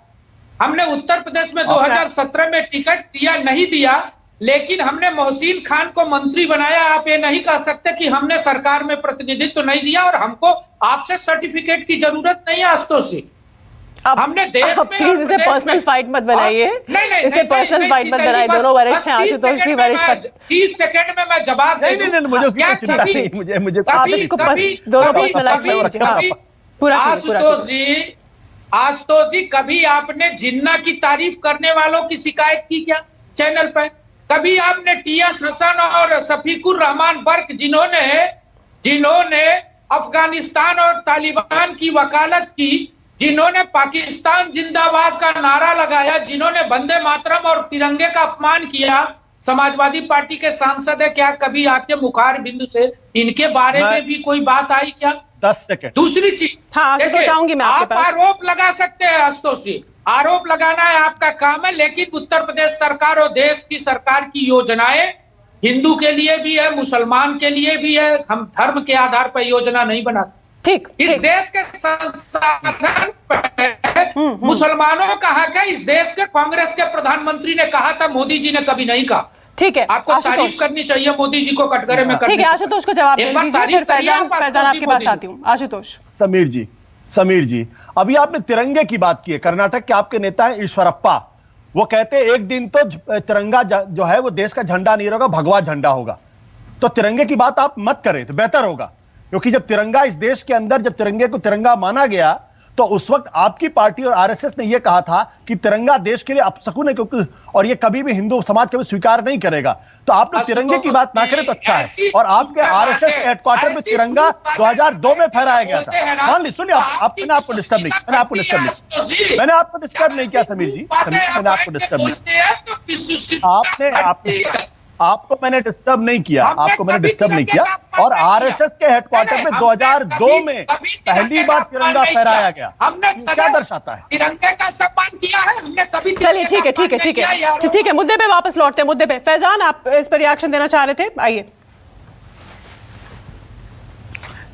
हमने उत्तर प्रदेश में 2017 में टिकट दिया नहीं दिया, लेकिन हमने मोहसिन खान को मंत्री बनाया। आप ये नहीं कह सकते कि हमने सरकार में प्रतिनिधित्व नहीं दिया और हमको आपसे सर्टिफिकेट की जरूरत नहीं है। आशुतोष जी, हमने देश में प्लीज इसे पर्सनल फाइट मत बनाइए। इसे पर्सनल फाइट मत बनाइए। दोनों वरिष्ठ हैं, आशुतोष भी वरिष्ठ। 30 सेकंड में मैं जवाब दे दूं। मुझे उसकी चिंता नहीं, मुझे आप इसको दोनों पर्सनलाइज कीजिए। पूरा आशुतोष जी, कभी आपने जिन्ना की तारीफ करने वालों की शिकायत की क्या चैनल पर? कभी आपने टीएस हसन और शफीकुर रहमान बर्क जिन्होंने अफगानिस्तान और तालिबान की वकालत की, जिन्होंने पाकिस्तान जिंदाबाद का नारा लगाया, जिन्होंने वंदे मातरम और तिरंगे का अपमान किया, समाजवादी पार्टी के सांसद है, क्या कभी आपके मुखार बिंदु से इनके बारे में भी कोई बात आई क्या? 10 सेकंड। दूसरी चीज, हाँ, देखिए, चाहूंगी मैं आपके आप पास। आरोप लगा सकते हैं आशुतोष जी, आरोप लगाना है आपका काम है, लेकिन उत्तर प्रदेश सरकार और देश की सरकार की योजनाएं हिंदू के लिए भी है, मुसलमान के लिए भी है। हम धर्म के आधार पर योजना नहीं बनाते। ठीक, इस देश के संसाधन पर मुसलमानों का हक है। इस देश के कांग्रेस के प्रधानमंत्री ने कहा था, मोदी जी ने कभी नहीं कहा। ठीक है, आपको तारीफ करनी चाहिए मोदी जी को, कटघरे में। ठीक है, आशुतोष को जवाब दे दीजिए, फिर फैजान आपके पास आती हूँ। आशुतोष। समीर जी, अभी आपने तिरंगे की बात की है। कर्नाटक के आपके नेता है ईश्वरप्पा, वो कहते हैं एक दिन तो तिरंगा जो है वो देश का झंडा नहीं होगा, भगवा झंडा होगा। तो तिरंगे की बात आप मत करें तो बेहतर होगा, क्योंकि जब तिरंगा इस देश के अंदर, जब तिरंगे को तिरंगा माना गया तो उस वक्त आपकी पार्टी और आरएसएस ने यह कहा था कि तिरंगा देश के लिए अपशकुन है, क्योंकि और ये कभी भी हिंदू समाज कभी स्वीकार नहीं करेगा। तो आप लोग तिरंगे की बात ना करें तो अच्छा है। और आपके आरएसएस के हेडक्वार्टर में तिरंगा 2002 में फहराया गया था। मान ली, सुनिए, मैंने आपको डिस्टर्ब नहीं किया, मैंने आपको डिस्टर्ब नहीं किया समीर जी, मैंने आपको डिस्टर्ब नहीं किया, आपको मैंने डिस्टर्ब नहीं किया, आपको मैंने डिस्टर्ब नहीं किया। और आरएसएस के हेडक्वार्टर में 2002 में पहली बार तिरंगा फहराया गया, क्या दर्शाता है? तिरंगे का सम्मान किया है हमने कभी। चलिए, ठीक है, ठीक है, ठीक है, ठीक है, मुद्दे पे वापस लौटते हैं। मुद्दे पे फैजान, आप इस पर रिएक्शन देना चाह रहे थे, आइए।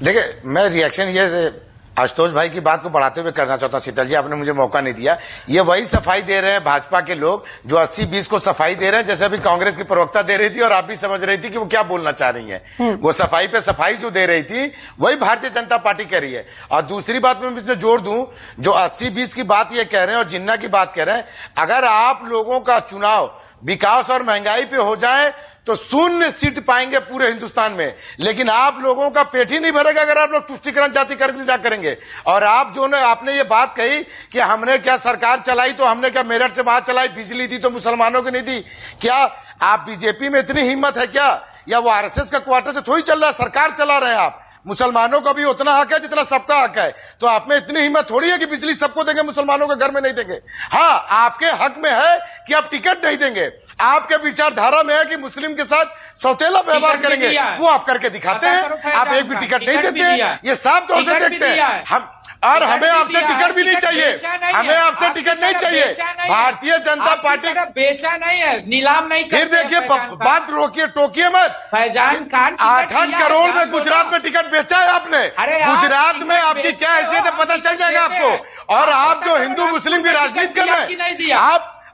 देखिए, मैं रिएक्शन ये आशुतोष भाई की बात को बढ़ाते हुए करना चाहता हूं। शीतल जी, आपने मुझे मौका नहीं दिया। ये वही सफाई दे रहे हैं भाजपा के लोग जो 80-20 को सफाई दे रहे हैं, जैसे अभी कांग्रेस की प्रवक्ता दे रही थी और आप भी समझ रही थी कि वो क्या बोलना चाह रही हैं। वो सफाई पे सफाई जो दे रही थी वही भारतीय जनता पार्टी कह रही है। और दूसरी बात मैं इसमें जोड़ दूं, जो 80-20 की बात ये कह रहे हैं और जिन्ना की बात कह रहे हैं, अगर आप लोगों का चुनाव विकास और महंगाई पे हो जाए तो 0 सीट पाएंगे पूरे हिंदुस्तान में। लेकिन आप लोगों का पेट ही नहीं भरेगा अगर आप लोग तुष्टिकरण जातिकरण ना करेंगे। और आप जो ने आपने ये बात कही कि हमने क्या सरकार चलाई तो हमने क्या मेरठ से बात चलाई, बिजली दी तो मुसलमानों की नहीं दी। क्या आप बीजेपी में इतनी हिम्मत है क्या, या वो आरएसएस का क्वार्टर से थोड़ी चल रहा है, सरकार चला रहे हैं आप। मुसलमानों का भी उतना हक है जितना सबका हक है। तो आप में इतनी हिम्मत थोड़ी है कि बिजली सबको देंगे, मुसलमानों के घर में नहीं देंगे। हाँ, आपके हक में है कि आप टिकट नहीं देंगे, आपके विचारधारा में है कि मुस्लिम के साथ सौतेला व्यवहार करेंगे, वो आप करके दिखाते हैं। आप एक भी टिकट नहीं देते हैं, ये साफ तौर से देखते हैं हम। और हमें आपसे टिकट भी नहीं चाहिए, हमें आपसे टिकट नहीं चाहिए। भारतीय जनता पार्टी बेचा नहीं है, नीलाम नहीं। फिर देखिए, बात रोकिए, टोकिए मत। फैजान खान 8 करोड़ में गुजरात में टिकट बेचा है आपने। गुजरात में आपकी क्या हैसियत है पता चल जाएगा आपको। और आप जो हिंदू मुस्लिम की राजनीति कर रहे हैं,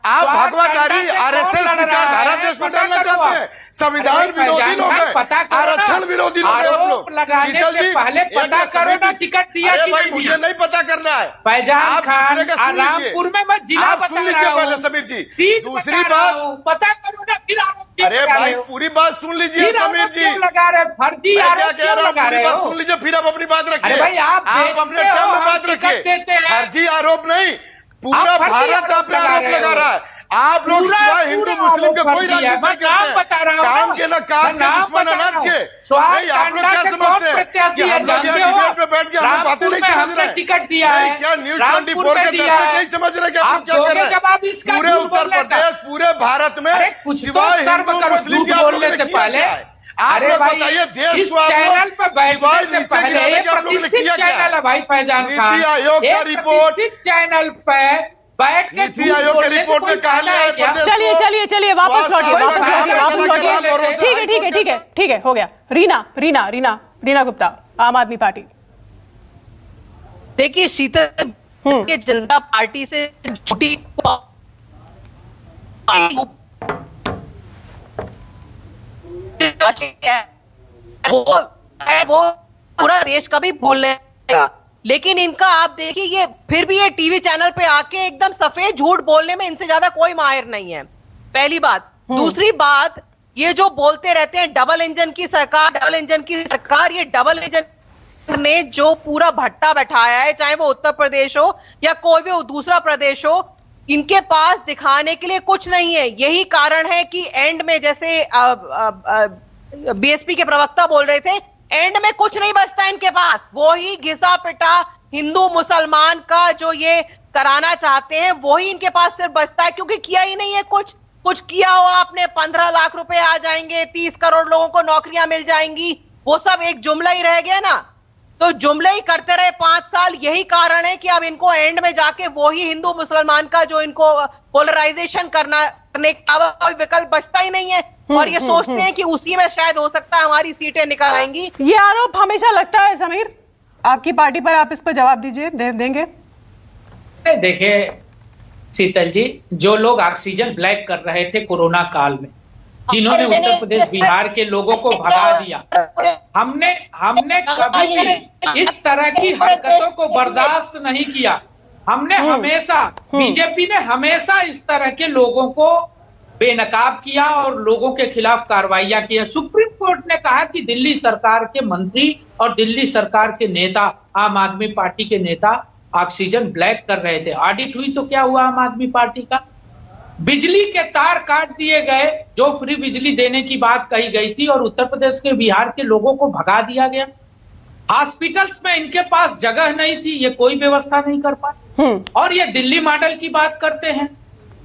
आप भगवाधारी आरएसएस विचारधारा देश में डालना चाहते हैं। संविधान विरोधी लोग हैं, आरक्षण विरोधी लोग हैं आप लोग। शीतल जी, पहले पता करो ना टिकट दिया कि भाई, मुझे नहीं पता करना है। फैजान खान, रामपुर में मैं जिला आप सुन लीजिए पहले समीर जी। दूसरी बात पता करो ना, फिर अरे भाई पूरी बात सुन लीजिए समीर जी। लगा रहे फर्जी क्या कह रहा हूँ, पूरी बात सुन लीजिए, फिर आप अपनी बात रखिए। आप अपने टर्म में बात रखिए, फर्जी आरोप नहीं। पूरा भारत आप पे आरोप लगा रहा है। आप लोग सिवाय हिंदू मुस्लिम के कोई राजनीति नहीं करते हैं। काम के ना काज के, दुश्मन अनाज के। नहीं, आप लोग क्या समझते हैं कि हम लोग यहाँ डिबेट में बैठ के हम बातें नहीं समझ रहे हैं? क्या न्यूज 24 के दर्शक नहीं समझ रहे कि आप लोग क्या कर रहे हैं? पूरे उत्तर प्रदेश, पूरे भारत में सिवाय हिंदू मुस्लिम के आप लोगों ने किया क्या है? आप लोग बताइए, देश को चैनल पर बैठने से पहले प्रतिष्ठित चैनल है भाई फैजान खान, नीति आयोग का रिपोर्ट, चैनल पे बैठ के नीति आयोग के रिपोर्ट में कहा गया है। चलिए चलिए चलिए, वापस लौटिए, वापस लौटिए, वापस लौटिए। ठीक है, ठीक है, ठीक है, ठीक है, हो गया। रीना गुप्ता, आम आदमी पार्टी। देखिए शीतल, जनता पार्टी से छुट्टी वो पूरा देश का भी बोलने का, लेकिन इनका आप देखिए, ये फिर भी ये टीवी चैनल पे आके एकदम सफेद झूठ बोलने में इनसे ज्यादा कोई माहिर नहीं है, पहली बात। दूसरी बात, ये जो बोलते रहते हैं डबल इंजन की सरकार, डबल इंजन की सरकार, ये डबल इंजन ने जो पूरा भट्टा बैठाया है, चाहे वो उत्तर प्रदेश हो या कोई भी दूसरा प्रदेश हो, इनके पास दिखाने के लिए कुछ नहीं है। यही कारण है कि एंड में, जैसे बीएसपी के प्रवक्ता बोल रहे थे, एंड में कुछ नहीं बचता इनके पास। वो ही घिसा पिटा हिंदू मुसलमान का जो ये कराना चाहते हैं, वही इनके पास सिर्फ बचता है, क्योंकि किया ही नहीं है कुछ किया हो आपने 15 लाख रुपए आ जाएंगे, 30 करोड़ लोगों को नौकरियां मिल जाएंगी, वो सब एक जुमला ही रह गया ना। तो जुमले ही करते रहे 5 साल। यही कारण है कि अब इनको एंड में जाके वही हिंदू मुसलमान का जो इनको पोलराइजेशन करने का विकल्प बचता ही नहीं है, और ये सोचते हैं कि उसी में शायद हो सकता है हमारी सीटें निकल आएंगी। ये आरोप हमेशा लगता है। समीर, आपकी पार्टी पर आप इस पर जवाब दीजिए, देंगे? देखिए शीतल जी, जो लोग ऑक्सीजन ब्लैक कर रहे थे कोरोना काल में, जिन्होंने उत्तर प्रदेश बिहार के लोगों को भगा दिया, हमने कभी भी इस तरह की हरकतों को बर्दाश्त नहीं किया। हमने हमेशा, बीजेपी ने हमेशा इस तरह के लोगों को बेनकाब किया और लोगों के खिलाफ कार्रवाइयां की है। सुप्रीम कोर्ट ने कहा कि दिल्ली सरकार के मंत्री और दिल्ली सरकार के नेता, आम आदमी पार्टी के नेता ऑक्सीजन ब्लैक कर रहे थे। ऑडिट हुई तो क्या हुआ आम आदमी पार्टी का? बिजली के तार काट दिए गए, जो फ्री बिजली देने की बात कही गई थी, और उत्तर प्रदेश के बिहार के लोगों को भगा दिया गया। हॉस्पिटल्स में इनके पास जगह नहीं थी, ये कोई व्यवस्था नहीं कर पाए, और ये दिल्ली मॉडल की बात करते हैं।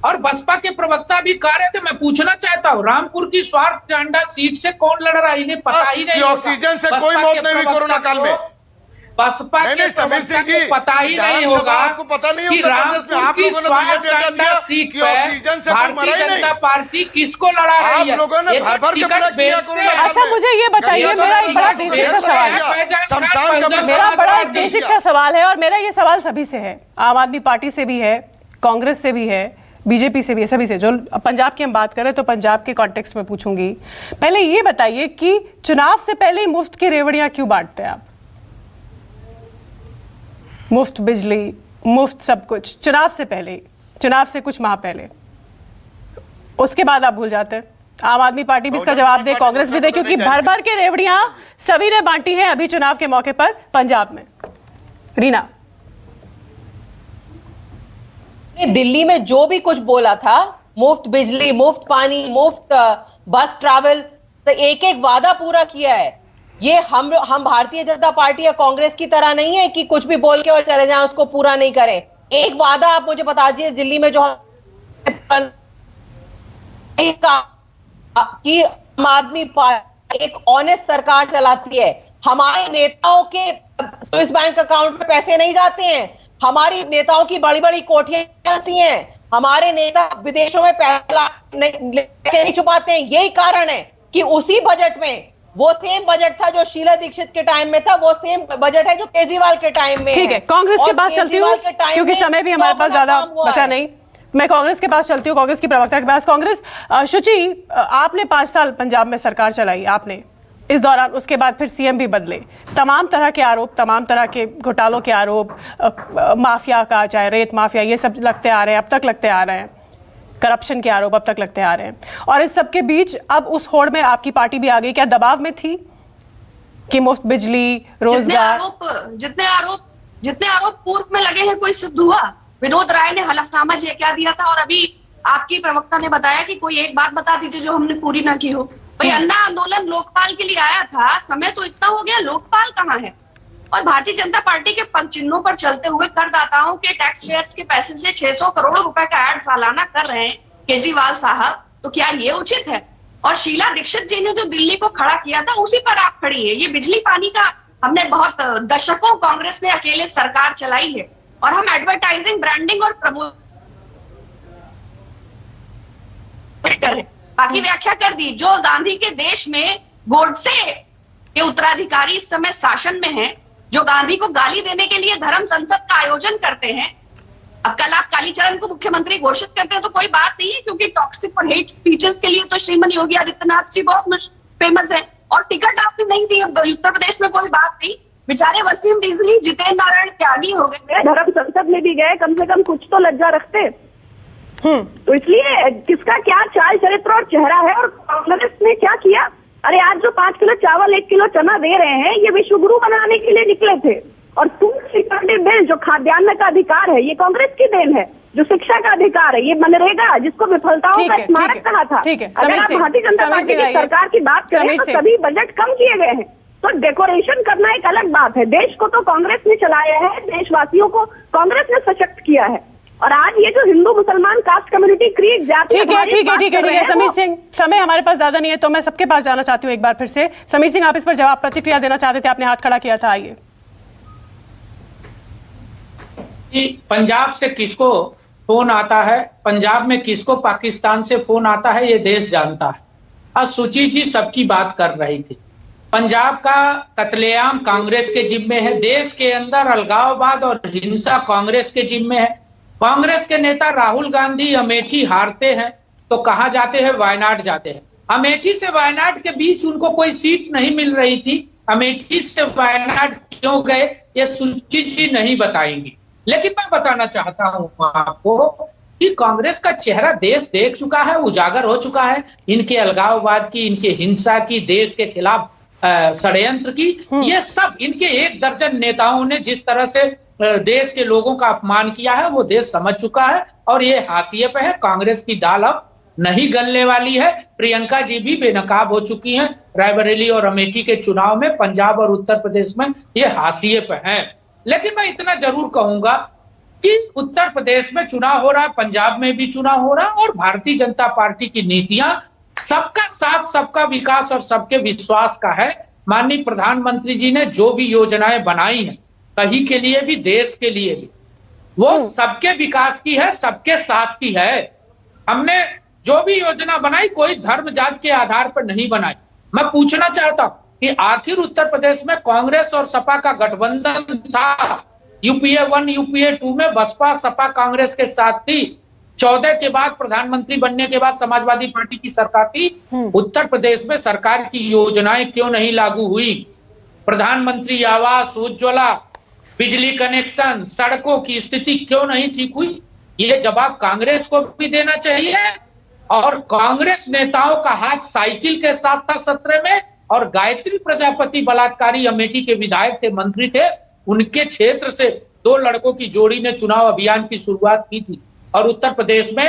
और बसपा के प्रवक्ता भी कह रहे थे, मैं पूछना चाहता हूँ, रामपुर की स्वार्थ टांडा सीट से कौन लड़ रहा है, इन्हें पता ही नहीं। ऑक्सीजन से कोई मौत नहीं हुई कोरोना काल में। बसपा के समीर सिंह जी, पता ही नहीं होगा, आपको पता नहीं उत्तर प्रदेश में आप लोगों ने तो ये डेटा दिया कि ऑक्सीजन से कोई मरा ही नहीं। जनता पार्टी किसको लड़ा रही है? आप लोगों ने भर भर के बड़ा किया कोरोना काल में। अच्छा, मुझे ये बताइए, मेरा एक बड़ा बेसिक सा सवाल है, मेरा बड़ा एक बेसिक सा सवाल है, और मेरा ये सवाल सभी से है, आम आदमी पार्टी से भी है, कांग्रेस से भी है, बीजेपी से भी है, सभी से। जो पंजाब की हम बात करें तो पंजाब के कॉन्टेक्स्ट में पूछूंगी। पहले ये बताइए कि चुनाव से पहले ही मुफ्त की रेवड़ियां क्यों बांटते हैं आप? मुफ्त बिजली, मुफ्त सब कुछ, चुनाव से पहले, चुनाव से कुछ माह पहले, उसके बाद आप भूल जाते हैं। आम आदमी पार्टी भी इसका जवाब दे, कांग्रेस भी दे, क्योंकि भर भर के रेवड़ियां सभी ने बांटी हैं अभी चुनाव के मौके पर पंजाब में। रीना, दिल्ली में जो भी कुछ बोला था, मुफ्त बिजली, मुफ्त पानी, मुफ्त बस ट्रैवल, तो एक एक वादा पूरा किया है। ये हम भारतीय जनता पार्टी या कांग्रेस की तरह नहीं है कि कुछ भी बोल के और चले जाएं, उसको पूरा नहीं करें। एक वादा आप मुझे बता दीजिए दिल्ली में जो कि आम आदमी पार्टी एक ऑनेस्ट सरकार चलाती है। हमारे नेताओं के स्विस बैंक अकाउंट में पैसे नहीं जाते हैं, हमारी नेताओं की बड़ी बड़ी कोठियां जाती हैं, हमारे नेता विदेशों में पैसा नहीं छुपाते हैं। यही कारण है कि उसी बजट में, वो सेम बजट था जो शीला दीक्षित के टाइम में था, वो सेम बजट है जो केजरीवाल के टाइम में। ठीक है, कांग्रेस के पास चलती हूँ क्योंकि समय भी हमारे पास ज्यादा बचा नहीं। मैं कांग्रेस के पास चलती हूँ, कांग्रेस की प्रवक्ता के पास। कांग्रेस, शुचि, आपने 5 साल पंजाब में सरकार चलाई, आपने इस दौरान, उसके बाद फिर सीएम भी बदले, तमाम तरह के आरोप, तमाम तरह के घोटालों के आरोप, माफिया का, चाहे रेत माफिया, ये सब लगते आ रहे हैं, अब तक लगते आ रहे हैं, करप्शन के आरोप अब तक लगते आ रहे हैं। और इस सब के बीच अब उस होड़ में आपकी पार्टी भी आ गई। क्या दबाव में थी कि मुफ्त बिजली, रोजगार? जितने आरोप पूर्व में लगे हैं, कोई सिद्ध हुआ? विनोद राय ने हलफनामा क्या दिया था, और अभी आपकी प्रवक्ता ने बताया कि कोई एक बात बता दीजिए जो हमने पूरी ना की हो। भाई, अन्ना आंदोलन लोकपाल के लिए आया था, समय तो इतना हो गया, लोकपाल कहाँ है? और भारतीय जनता पार्टी के पद चिन्हों पर चलते हुए करदाताओं के टैक्स पेयर्स के पैसे से 600 करोड़ रुपए का ऐड सालाना कर रहे हैं केजरीवाल साहब, तो क्या ये उचित है? और शीला दीक्षित जी ने जो दिल्ली को खड़ा किया था, उसी पर आप खड़ी है। ये बिजली पानी का हमने बहुत दशकों कांग्रेस ने अकेले सरकार चलाई है, और हम एडवर्टाइजिंग, ब्रांडिंग और प्रमोशन बाकी व्याख्या कर दी। जो गांधी के देश में गोडसे के उत्तराधिकारी इस समय शासन में हैं, जो गांधी को गाली देने के लिए धर्म संसद का आयोजन करते हैं, अब कल आप कालीचरण को मुख्यमंत्री घोषित करते हैं तो कोई बात नहीं है, क्योंकि टॉक्सिक और हेट स्पीचेस के लिए तो श्रीमती योगी आदित्यनाथ जी बहुत फेमस है, और टिकट आपने नहीं दी उत्तर प्रदेश में, कोई बात नहीं। बेचारे वसीम रिजवी, जितेंद्र नारायण त्यागी हो गए, धर्म संसद में भी गए, कम से कम कुछ तो लज्जा रखते। तो इसलिए किसका क्या चाल चरित्र और चेहरा है, और कांग्रेस ने क्या किया? अरे आज जो 5 किलो चावल, 1 किलो चना दे रहे हैं, ये विश्व गुरु बनाने के लिए निकले थे। और फूड सिक्योरिटी बिल जो खाद्यान्न का अधिकार है ये कांग्रेस की देन है। जो शिक्षा का अधिकार है, ये मनरेगा जिसको विफलताओं का स्मारक कहा था। अगर आप भारतीय जनता पार्टी की सरकार की बात करें तो सभी बजट कम किए गए हैं। तो डेकोरेशन करना एक अलग बात है। देश को तो कांग्रेस ने चलाया है, देशवासियों को कांग्रेस ने सशक्त किया है। और आज ये जो हिंदू मुसलमान कास्ट कम्युनिटी क्रिएट जाती है, ठीक है समीर सिंह, समय हमारे पास ज्यादा नहीं है तो मैं सबके पास जाना चाहती हूँ एक बार फिर से। समीर सिंह, आप इस पर जवाब प्रतिक्रिया देना चाहते थे, आपने हाथ खड़ा किया था, आइए। पंजाब से किसको फोन आता है, पंजाब में किसको पाकिस्तान से फोन आता है, ये देश जानता है। आज सुची जी सबकी बात कर रही थी। पंजाब का कत्लेआम कांग्रेस के जिम्मे है, देश के अंदर अलगाववाद और हिंसा कांग्रेस के जिम्मे है। कांग्रेस के नेता राहुल गांधी अमेठी हारते हैं तो कहां जाते हैं, वायनाड जाते हैं। अमेठी से वायनाड के बीच उनको कोई सीट नहीं मिल रही थी, अमेठी से वायनाड क्यों गए ये सुची जी नहीं बताएंगी। लेकिन मैं बताना चाहता हूं आपको कि कांग्रेस का चेहरा देश देख चुका है, उजागर हो चुका है। इनके अलगाववाद की, इनके हिंसा की, देश के खिलाफ षड्यंत्र की, ये सब इनके 1 दर्जन नेताओं ने जिस तरह से देश के लोगों का अपमान किया है वो देश समझ चुका है और ये हाशिए पे है। कांग्रेस की दाल अब नहीं गलने वाली है। प्रियंका जी भी बेनकाब हो चुकी हैं रायबरेली और अमेठी के चुनाव में। पंजाब और उत्तर प्रदेश में ये हाशिए पे है। लेकिन मैं इतना जरूर कहूंगा कि उत्तर प्रदेश में चुनाव हो रहा है, पंजाब में भी चुनाव हो रहा है और भारतीय जनता पार्टी की नीतियां सबका साथ, सबका विकास और सबके विश्वास का है। माननीय प्रधानमंत्री जी ने जो भी योजनाएं बनाई हैं, कहीं के लिए भी, देश के लिए भी, वो सबके विकास की है, सबके साथ की है। हमने जो भी योजना बनाई कोई धर्म जात के आधार पर नहीं बनाई। मैं पूछना चाहता हूं कि आखिर उत्तर प्रदेश में कांग्रेस और सपा का गठबंधन था। यूपीए 1, यूपीए 2 में बसपा सपा कांग्रेस के साथ थी। 14 के बाद प्रधानमंत्री बनने के बाद समाजवादी पार्टी की सरकार थी। उत्तर प्रदेश में सरकार की योजनाएं क्यों नहीं लागू हुई? प्रधानमंत्री आवास, उज्ज्वला, बिजली कनेक्शन, सड़कों की स्थिति क्यों नहीं ठीक हुई? ये जवाब कांग्रेस को भी देना चाहिए। और कांग्रेस नेताओं का हाथ साइकिल के साथ था 17 में। और गायत्री प्रजापति बलात्कारी अमेठी के विधायक थे, मंत्री थे, उनके क्षेत्र से 2 लड़कों की जोड़ी ने चुनाव अभियान की शुरुआत की थी। और उत्तर प्रदेश में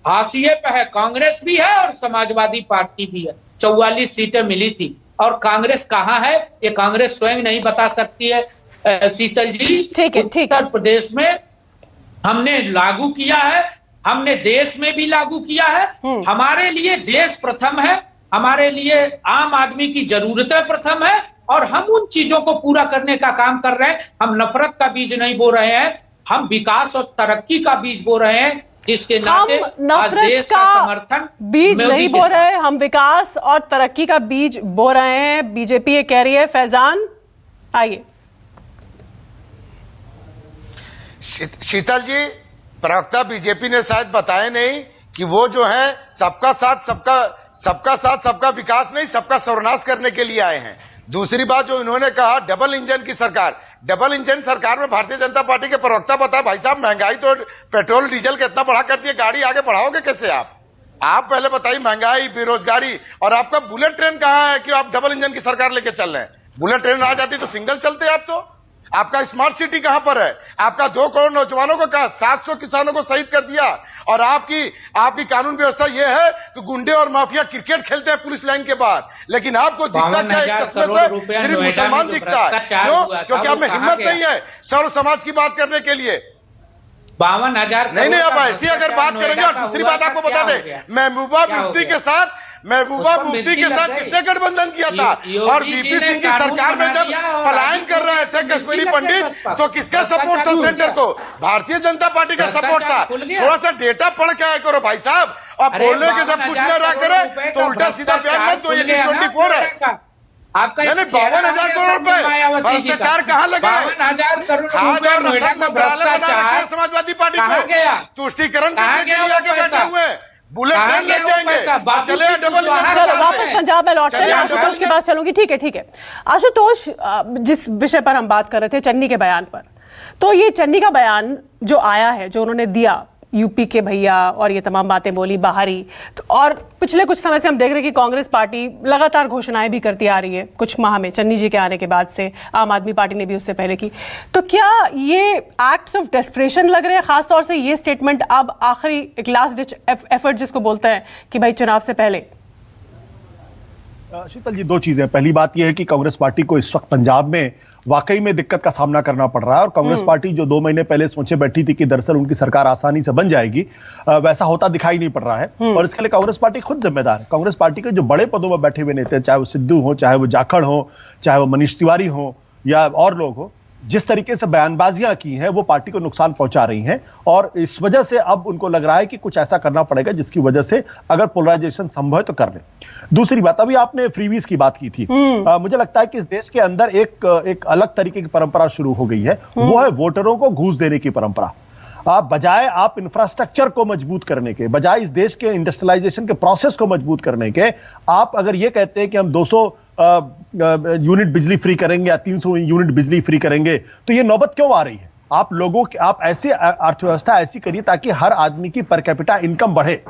हाशिए पे है, कांग्रेस भी है और समाजवादी पार्टी भी है। 44 सीटें मिली थी। और कांग्रेस कहाँ है ये कांग्रेस स्वयं नहीं बता सकती है। शीतल जी, उत्तर प्रदेश में हमने लागू किया है, हमने देश में भी लागू किया है। हमारे लिए देश प्रथम है, हमारे लिए आम आदमी की जरूरतें प्रथम है और हम उन चीजों को पूरा करने का काम कर रहे हैं। हम नफरत का बीज नहीं बो रहे हैं, हम विकास और तरक्की का बीज बो रहे हैं, जिसके नाते आज देश का समर्थन बीज नहीं बो रहे, हम विकास और तरक्की का बीज बो रहे हैं, बीजेपी ये कह रही है। फैजान, आइए। शीतल जी, प्रवक्ता बीजेपी ने शायद बताया नहीं कि वो जो है सबका साथ सबका विकास नहीं, सबका सर्वनाश करने के लिए आए हैं। दूसरी बात जो इन्होंने कहा डबल इंजन की सरकार, डबल इंजन सरकार में भारतीय जनता पार्टी के प्रवक्ता बताए, भाई साहब महंगाई तो पेट्रोल डीजल का इतना बढ़ा कर दिया, गाड़ी आगे बढ़ाओगे कैसे आप पहले बताइए। महंगाई, बेरोजगारी, और आपका बुलेट ट्रेन कहाँ है कि आप डबल इंजन की सरकार लेके चल रहे हैं? बुलेट ट्रेन आ जाती तो सिंगल चलते आप तो। आपका स्मार्ट सिटी कहां पर है? आपका 2 करोड़ नौजवानों को कहा, 700 किसानों को शहीद कर दिया। और आपकी कानून व्यवस्था यह है कि गुंडे और माफिया क्रिकेट खेलते हैं पुलिस लाइन के बाहर, लेकिन आपको दिखता क्या? एक चश्मे से सिर्फ मुसलमान दिखता है। क्यों? क्योंकि आप में हिम्मत नहीं है सर्व समाज की बात करने के लिए। 52,000 नहीं, आप ऐसी अगर बात करेंगे। और दूसरी बात आपको बता दें, महबूबा मुफ्ती के साथ किसने गठबंधन किया था? और वीपी सिंह की सरकार में जब पलायन कर रहे थे कश्मीरी पंडित, तो किसका सपोर्ट था सेंटर को? भारतीय जनता पार्टी का सपोर्ट था। थोड़ा सा डेटा पढ़ के आया करो भाई साहब। और बोलने के सब कुछ न रहा करे तो उल्टा सीधा बयान मत दो। ये 24 है आपका। 52,000 करोड़ रुपए भ्रष्टाचार कहाँ लगे? 52,000 करोड़ रुपए नोएडा का भ्रष्टाचार समाजवादी पार्टी कहाँ गया? तुष्टिकरण करने के लिए आके बैठे हुए हैं। बुलेट ट्रेन लग जाएंगे, चले डबल। चलो वापस पंजाब में लौटते हैं, आशुतोष के पास चलूंगी। ठीक है आशुतोष, जिस विषय पर हम बात कर रहे थे, चन्नी के बयान पर, तो ये चन्नी का बयान जो आया है, जो उन्होंने दिया, यूपी के भैया और ये तमाम बातें बोली बाहरी, तो और पिछले कुछ समय से हम देख रहे हैं कि कांग्रेस पार्टी लगातार घोषणाएं भी करती आ रही है, कुछ माह में चन्नी जी के आने के बाद से, आम आदमी पार्टी ने भी उससे पहले की। तो क्या ये एक्ट्स ऑफ डेस्परेशन लग रहे हैं, खासतौर से ये स्टेटमेंट अब आखिरी एक लास्ट डिच एफर्ट जिसको बोलते हैं कि भाई चुनाव से पहले? शीतल जी, दो चीजें। पहली बात यह है कि कांग्रेस पार्टी को इस वक्त पंजाब में वाकई में दिक्कत का सामना करना पड़ रहा है, और कांग्रेस पार्टी जो 2 महीने पहले सोचे बैठी थी कि दरअसल उनकी सरकार आसानी से बन जाएगी, वैसा होता दिखाई नहीं पड़ रहा है। और इसके लिए कांग्रेस पार्टी खुद जिम्मेदार है। कांग्रेस पार्टी के जो बड़े पदों में बैठे हुए नेता, चाहे वो सिद्धू हो, चाहे वो जाखड़ हो, चाहे वो मनीष तिवारी हो या और लोग हो, जिस तरीके से बयानबाजियां की हैं वो पार्टी को नुकसान पहुंचा रही हैं, और इस वजह से अब उनको लग रहा है कि कुछ ऐसा करना पड़ेगा जिसकी वजह से अगर पोलराइजेशन संभव है तो कर ले। दूसरी बात, अभी आपने फ्रीबीज की बात की थी, मुझे लगता है कि इस देश के अंदर एक अलग तरीके की परंपरा शुरू हो गई है, वो है वोटरों को घूस देने की परंपरा। बजाय आप इंफ्रास्ट्रक्चर को मजबूत करने के, बजाय इस देश के इंडस्ट्रियलाइजेशन के प्रोसेस को मजबूत करने के, आप अगर ये कहते हैं कि हम 200 यूनिट बिजली फ्री करेंगे या 300 यूनिट बिजली फ्री करेंगे, तो ये नौबत क्यों आ रही है? आप ऐसी अर्थव्यवस्था ऐसी करिए ताकि हर आदमी की पर कैपिटा इनकम बढ़े।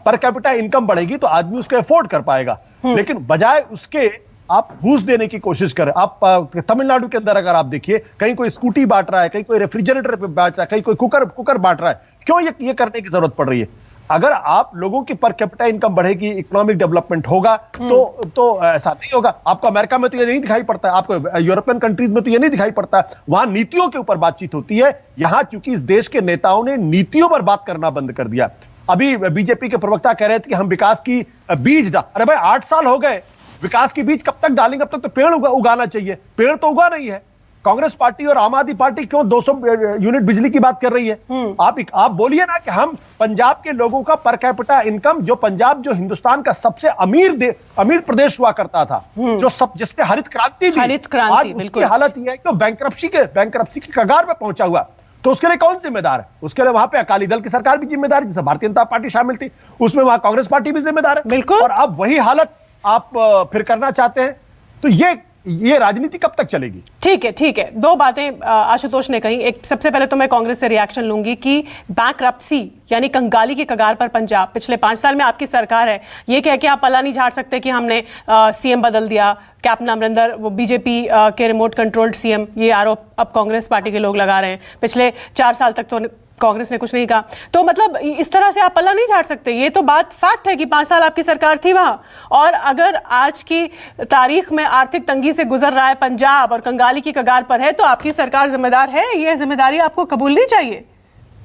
पर कैपिटा इनकम बढ़ेगी तो आदमी उसको अफोर्ड कर पाएगा, लेकिन बजाय उसके आप घूस देने की कोशिश करें। आप तमिलनाडु के अंदर अगर आप देखिए, कहीं कोई स्कूटी बांट रहा है, कहीं कोई रेफ्रिजरेटर पे बांट रहा है, कहीं कोई कुकर बांट रहा है। क्यों ये करने की जरूरत पड़ रही है? अगर आप लोगों की पर कैपिटा इनकम बढ़ेगी, इकोनॉमिक डेवलपमेंट होगा, तो ऐसा नहीं होगा। आपको अमेरिका में तो ये नहीं दिखाई पड़ता है, आपको यूरोपियन कंट्रीज में तो ये नहीं दिखाई पड़ता है। वहां नीतियों के ऊपर बातचीत होती है, यहां चूंकि इस देश के नेताओं ने नीतियों पर बात करना बंद कर दिया। अभी बीजेपी के प्रवक्ता कह रहे थे कि हम विकास की बीज अरे भाई 8 साल हो गए, विकास की बीज कब तक डालेंगे? अब तक तो पेड़ उगाना चाहिए, पेड़ तो उगा नहीं है। कांग्रेस पार्टी और आम आदमी पार्टी क्यों 200 यूनिट बिजली की बात कर रही है? आप बोलिए ना कि हम पंजाब के लोगों का पर कैपिटा इनकम, जो पंजाब जो हिंदुस्तान का सबसे अमीर प्रदेश हुआ करता था, जिसने हरित क्रांति दी, आज उसकी हालत यह है कि बैंक्रप्सी के कगार पे पहुंचा हुआ। तो उसके लिए कौन जिम्मेदार है? उसके लिए वहां पे अकाली दल की सरकार भी जिम्मेदार है, जिसमें भारतीय जनता पार्टी शामिल थी, उसमें वहां कांग्रेस पार्टी भी जिम्मेदार है। और अब वही हालत आप फिर करना चाहते हैं, तो ये राजनीति कब तक चलेगी? ठीक है। दो बातें आशुतोष ने कही। एक, सबसे पहले तो मैं कांग्रेस से रिएक्शन लूंगी कि बैंक्रप्सी यानी कंगाली की कगार पर पंजाब, पिछले 5 साल में आपकी सरकार है, ये कह के आप पल्ला नहीं झाड़ सकते कि हमने सीएम बदल दिया, कैप्टन अमरिंदर वो बीजेपी के रिमोट कंट्रोल्ड सीएम, ये आरोप अब कांग्रेस पार्टी के लोग लगा रहे हैं। पिछले 4 साल तक तो कांग्रेस ने कुछ नहीं कहा। तो मतलब इस तरह से आप पल्ला नहीं झाड़ सकते। ये तो बात फैक्ट है कि 5 साल आपकी सरकार थी वहां, और अगर आज की तारीख में आर्थिक तंगी से गुजर रहा है पंजाब और कंगाली की कगार पर है, तो आपकी सरकार जिम्मेदार है। ये जिम्मेदारी आपको कबूलनी चाहिए।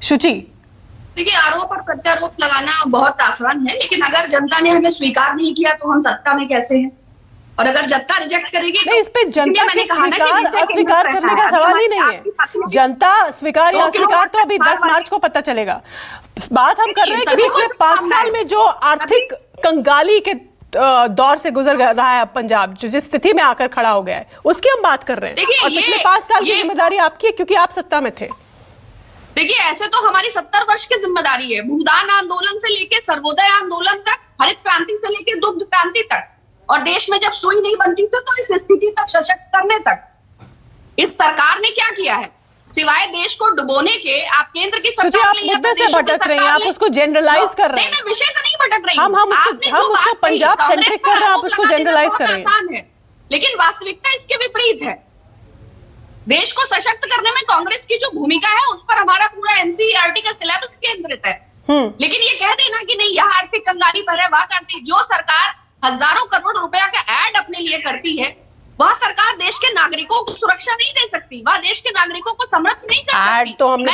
शुचि, देखिए, आरोप और प्रत्यारोप लगाना बहुत आसान है, लेकिन अगर जनता ने हमें स्वीकार नहीं किया तो हम सत्ता में कैसे हैं? और अगर जनता रिजेक्ट करेगी तो इस पे जनता के अस्वीकार करने का सवाल ही नहीं है। जनता स्वीकार या अस्वीकार तो अभी 10 मार्च को पता चलेगा। बात हम कर रहे हैं कि पिछले 5 साल में जो आर्थिक कंगाली के दौर से गुजर रहा है पंजाब, जो जिस स्थिति में आकर खड़ा हो गया है, उसकी हम बात कर रहे हैं। और पिछले 5 साल की जिम्मेदारी आपकी है क्योंकि आप सत्ता में थे। देखिए, ऐसे तो हमारी 70 वर्ष की जिम्मेदारी है, भूदान आंदोलन से लेके सर्वोदय आंदोलन तक, हरित क्रांति से लेके दुग्ध क्रांति तक, और देश में जब सुई नहीं बनती थी तो इस स्थिति तक सशक्त करने तक इस सरकार ने क्या किया है? सिवाय देश को डुबोने के, आप केंद्र की सरकार से भटक रहे हैं, आप उसको जनरलाइज कर रहे हैं। मैं विषय से नहीं भटक रही हम उसको पंजाब सेंट्रिक कर रहे हैं, आप उसको जनरलाइज कर रहे हैं। लेकिन वास्तविकता इसके विपरीत है। देश को सशक्त करने में कांग्रेस की जो भूमिका है उस पर हमारा पूरा एनसीईआरटी का सिलेबस केंद्रित है। लेकिन ये कह देना कि नहीं, यह आर्थिक कंगाली पर है, वह करती, जो सरकार हजारों करोड़ रुपया का ऐड अपने लिए करती है, वह सरकार देश के नागरिकों को सुरक्षा नहीं दे सकती, वह देश के नागरिकों को समृद्ध नहीं कर सकती। ऐड तो हमने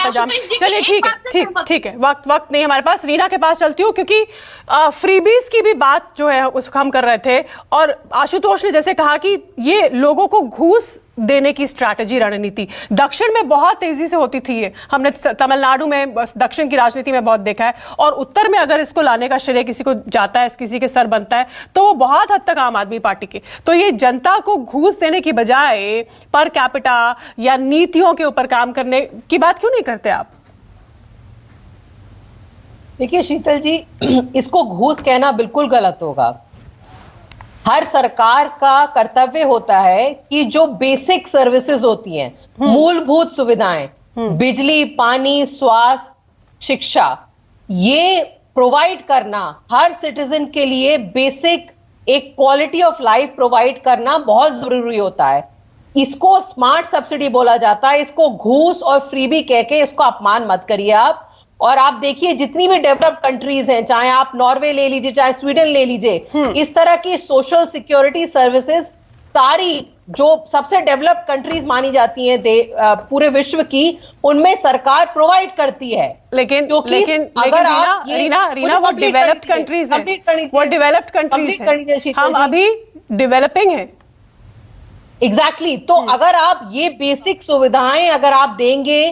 चलिए ठीक है, वक्त नहीं हमारे पास। रीना के पास चलती हूँ, क्योंकि फ्रीबीज की भी बात जो है उसको हम कर रहे थे, और आशुतोष ने जैसे कहा कि ये लोगों को घूस देने की स्ट्रैटेजी, रणनीति दक्षिण में बहुत तेजी से होती थी। ये हमने तमिलनाडु में, दक्षिण की राजनीति में बहुत देखा है, और उत्तर में अगर इसको लाने का श्रेय किसी को जाता है, किसी के सर बनता है, तो वो बहुत हद तक आम आदमी पार्टी के। तो ये जनता को घूस देने की बजाय पर कैपिटा या नीतियों के ऊपर काम करने की बात क्यों नहीं करते आप? देखिए शीतल जी, इसको घूस कहना बिल्कुल गलत होगा। हर सरकार का कर्तव्य होता है कि जो बेसिक सर्विसेज होती हैं, मूलभूत सुविधाएं, बिजली, पानी, स्वास्थ्य, शिक्षा, ये प्रोवाइड करना हर सिटीजन के लिए बेसिक एक क्वालिटी ऑफ लाइफ प्रोवाइड करना बहुत जरूरी होता है। इसको स्मार्ट सब्सिडी बोला जाता है, इसको घूस और फ्रीबी कह के इसको अपमान मत करिए आप। और आप देखिए जितनी भी डेवलप्ड कंट्रीज हैं, चाहे आप नॉर्वे ले लीजिए, चाहे स्वीडन ले लीजिए, इस तरह की सोशल सिक्योरिटी सर्विसेज सारी जो सबसे डेवलप्ड कंट्रीज मानी जाती हैं पूरे विश्व की, उनमें सरकार प्रोवाइड करती है। लेकिन अगर आप रीना वो डेवलप्ड कंट्रीज हैं, वो डेवलप्ड कंट्रीज हैं, हम अभी डेवलपिंग हैं। एग्जैक्टली तो अगर आप ये बेसिक सुविधाएं अगर आप देंगे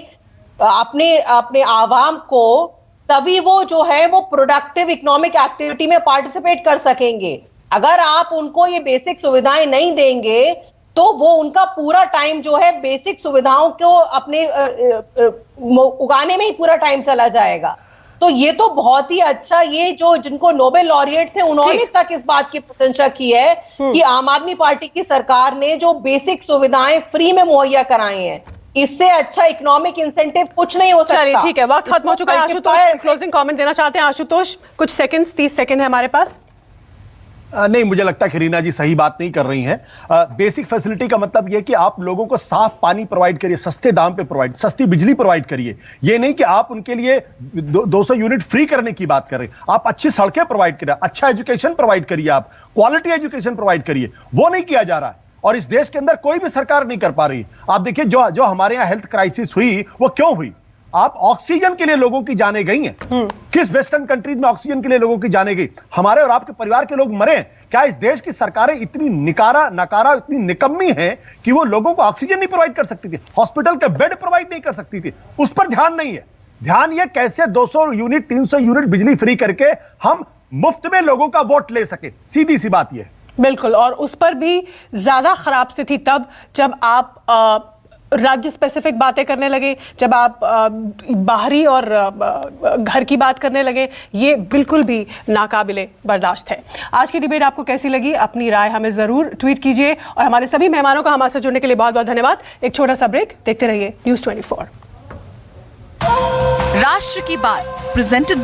अपने आवाम को, तभी वो जो है वो प्रोडक्टिव इकोनॉमिक एक्टिविटी में पार्टिसिपेट कर सकेंगे। अगर आप उनको ये बेसिक सुविधाएं नहीं देंगे तो वो उनका पूरा टाइम जो है बेसिक सुविधाओं को अपने उगाने में ही पूरा टाइम चला जाएगा। तो ये तो बहुत ही अच्छा, ये जो जिनको नोबेल लॉरिएट्स हैं उन्होंने तक इस बात की प्रशंसा की है कि आम आदमी पार्टी की सरकार ने जो बेसिक सुविधाएं फ्री में मुहैया कराई हैं, इससे अच्छा इकोनॉमिक इंसेंटिव कुछ नहीं हो सकता। चलिए ठीक है, वक्त खत्म हो चुका है। आशुतोष क्लोजिंग कमेंट देना चाहते हैं? आशुतोष कुछ सेकंड्स, 30 सेकंड है हमारे पास। नहीं, मुझे लगता है कि रीना जी सही बात नहीं कर रही हैं। बेसिक फैसिलिटी का मतलब यह कि आप लोगों को साफ पानी प्रोवाइड करिए, सस्ते दाम पे प्रोवाइड, सस्ती बिजली प्रोवाइड करिए। ये नहीं कि आप उनके लिए 200 यूनिट फ्री करने की बात कर रहे हैं। आप अच्छी सड़कें प्रोवाइड करिए, अच्छा एजुकेशन प्रोवाइड करिए, आप क्वालिटी एजुकेशन प्रोवाइड करिए। वो नहीं किया जा रहा है और इस देश के अंदर कोई भी सरकार नहीं कर पा रही। आप देखिए जो हमारे यहाँ हेल्थ क्राइसिस हुई वो क्यों हुई? आप ऑक्सीजन के लिए लोगों की जाने गई हैं। किस वेस्टर्न कंट्रीज में ऑक्सीजन के लिए लोगों की जाने गई? हमारे और आपके परिवार के लोग मरे। क्या इस देश की सरकारें इतनी नकारा इतनी निकम्मी हैं कि वो लोगों को ऑक्सीजन नहीं प्रोवाइड कर सकती थी, हॉस्पिटल के बेड प्रोवाइड नहीं कर सकती थी? उस पर ध्यान नहीं है। ध्यान ये कैसे 200 यूनिट 300 यूनिट बिजली फ्री करके हम मुफ्त में लोगों का वोट ले सके। सीधी सी बात यह। बिल्कुल, और उस पर भी ज्यादा खराब स्थिति तब जब आप राज्य स्पेसिफिक बातें करने लगे, जब आप बाहरी और घर की बात करने लगे। ये बिल्कुल भी नाकाबिले बर्दाश्त है। आज की डिबेट आपको कैसी लगी? अपनी राय हमें जरूर ट्वीट कीजिए और हमारे सभी मेहमानों का हमारे साथ जुड़ने के लिए बहुत बहुत धन्यवाद। एक छोटा सा ब्रेक, देखते रहिए न्यूज़ 24। राष्ट्र की बात प्रेजेंटेड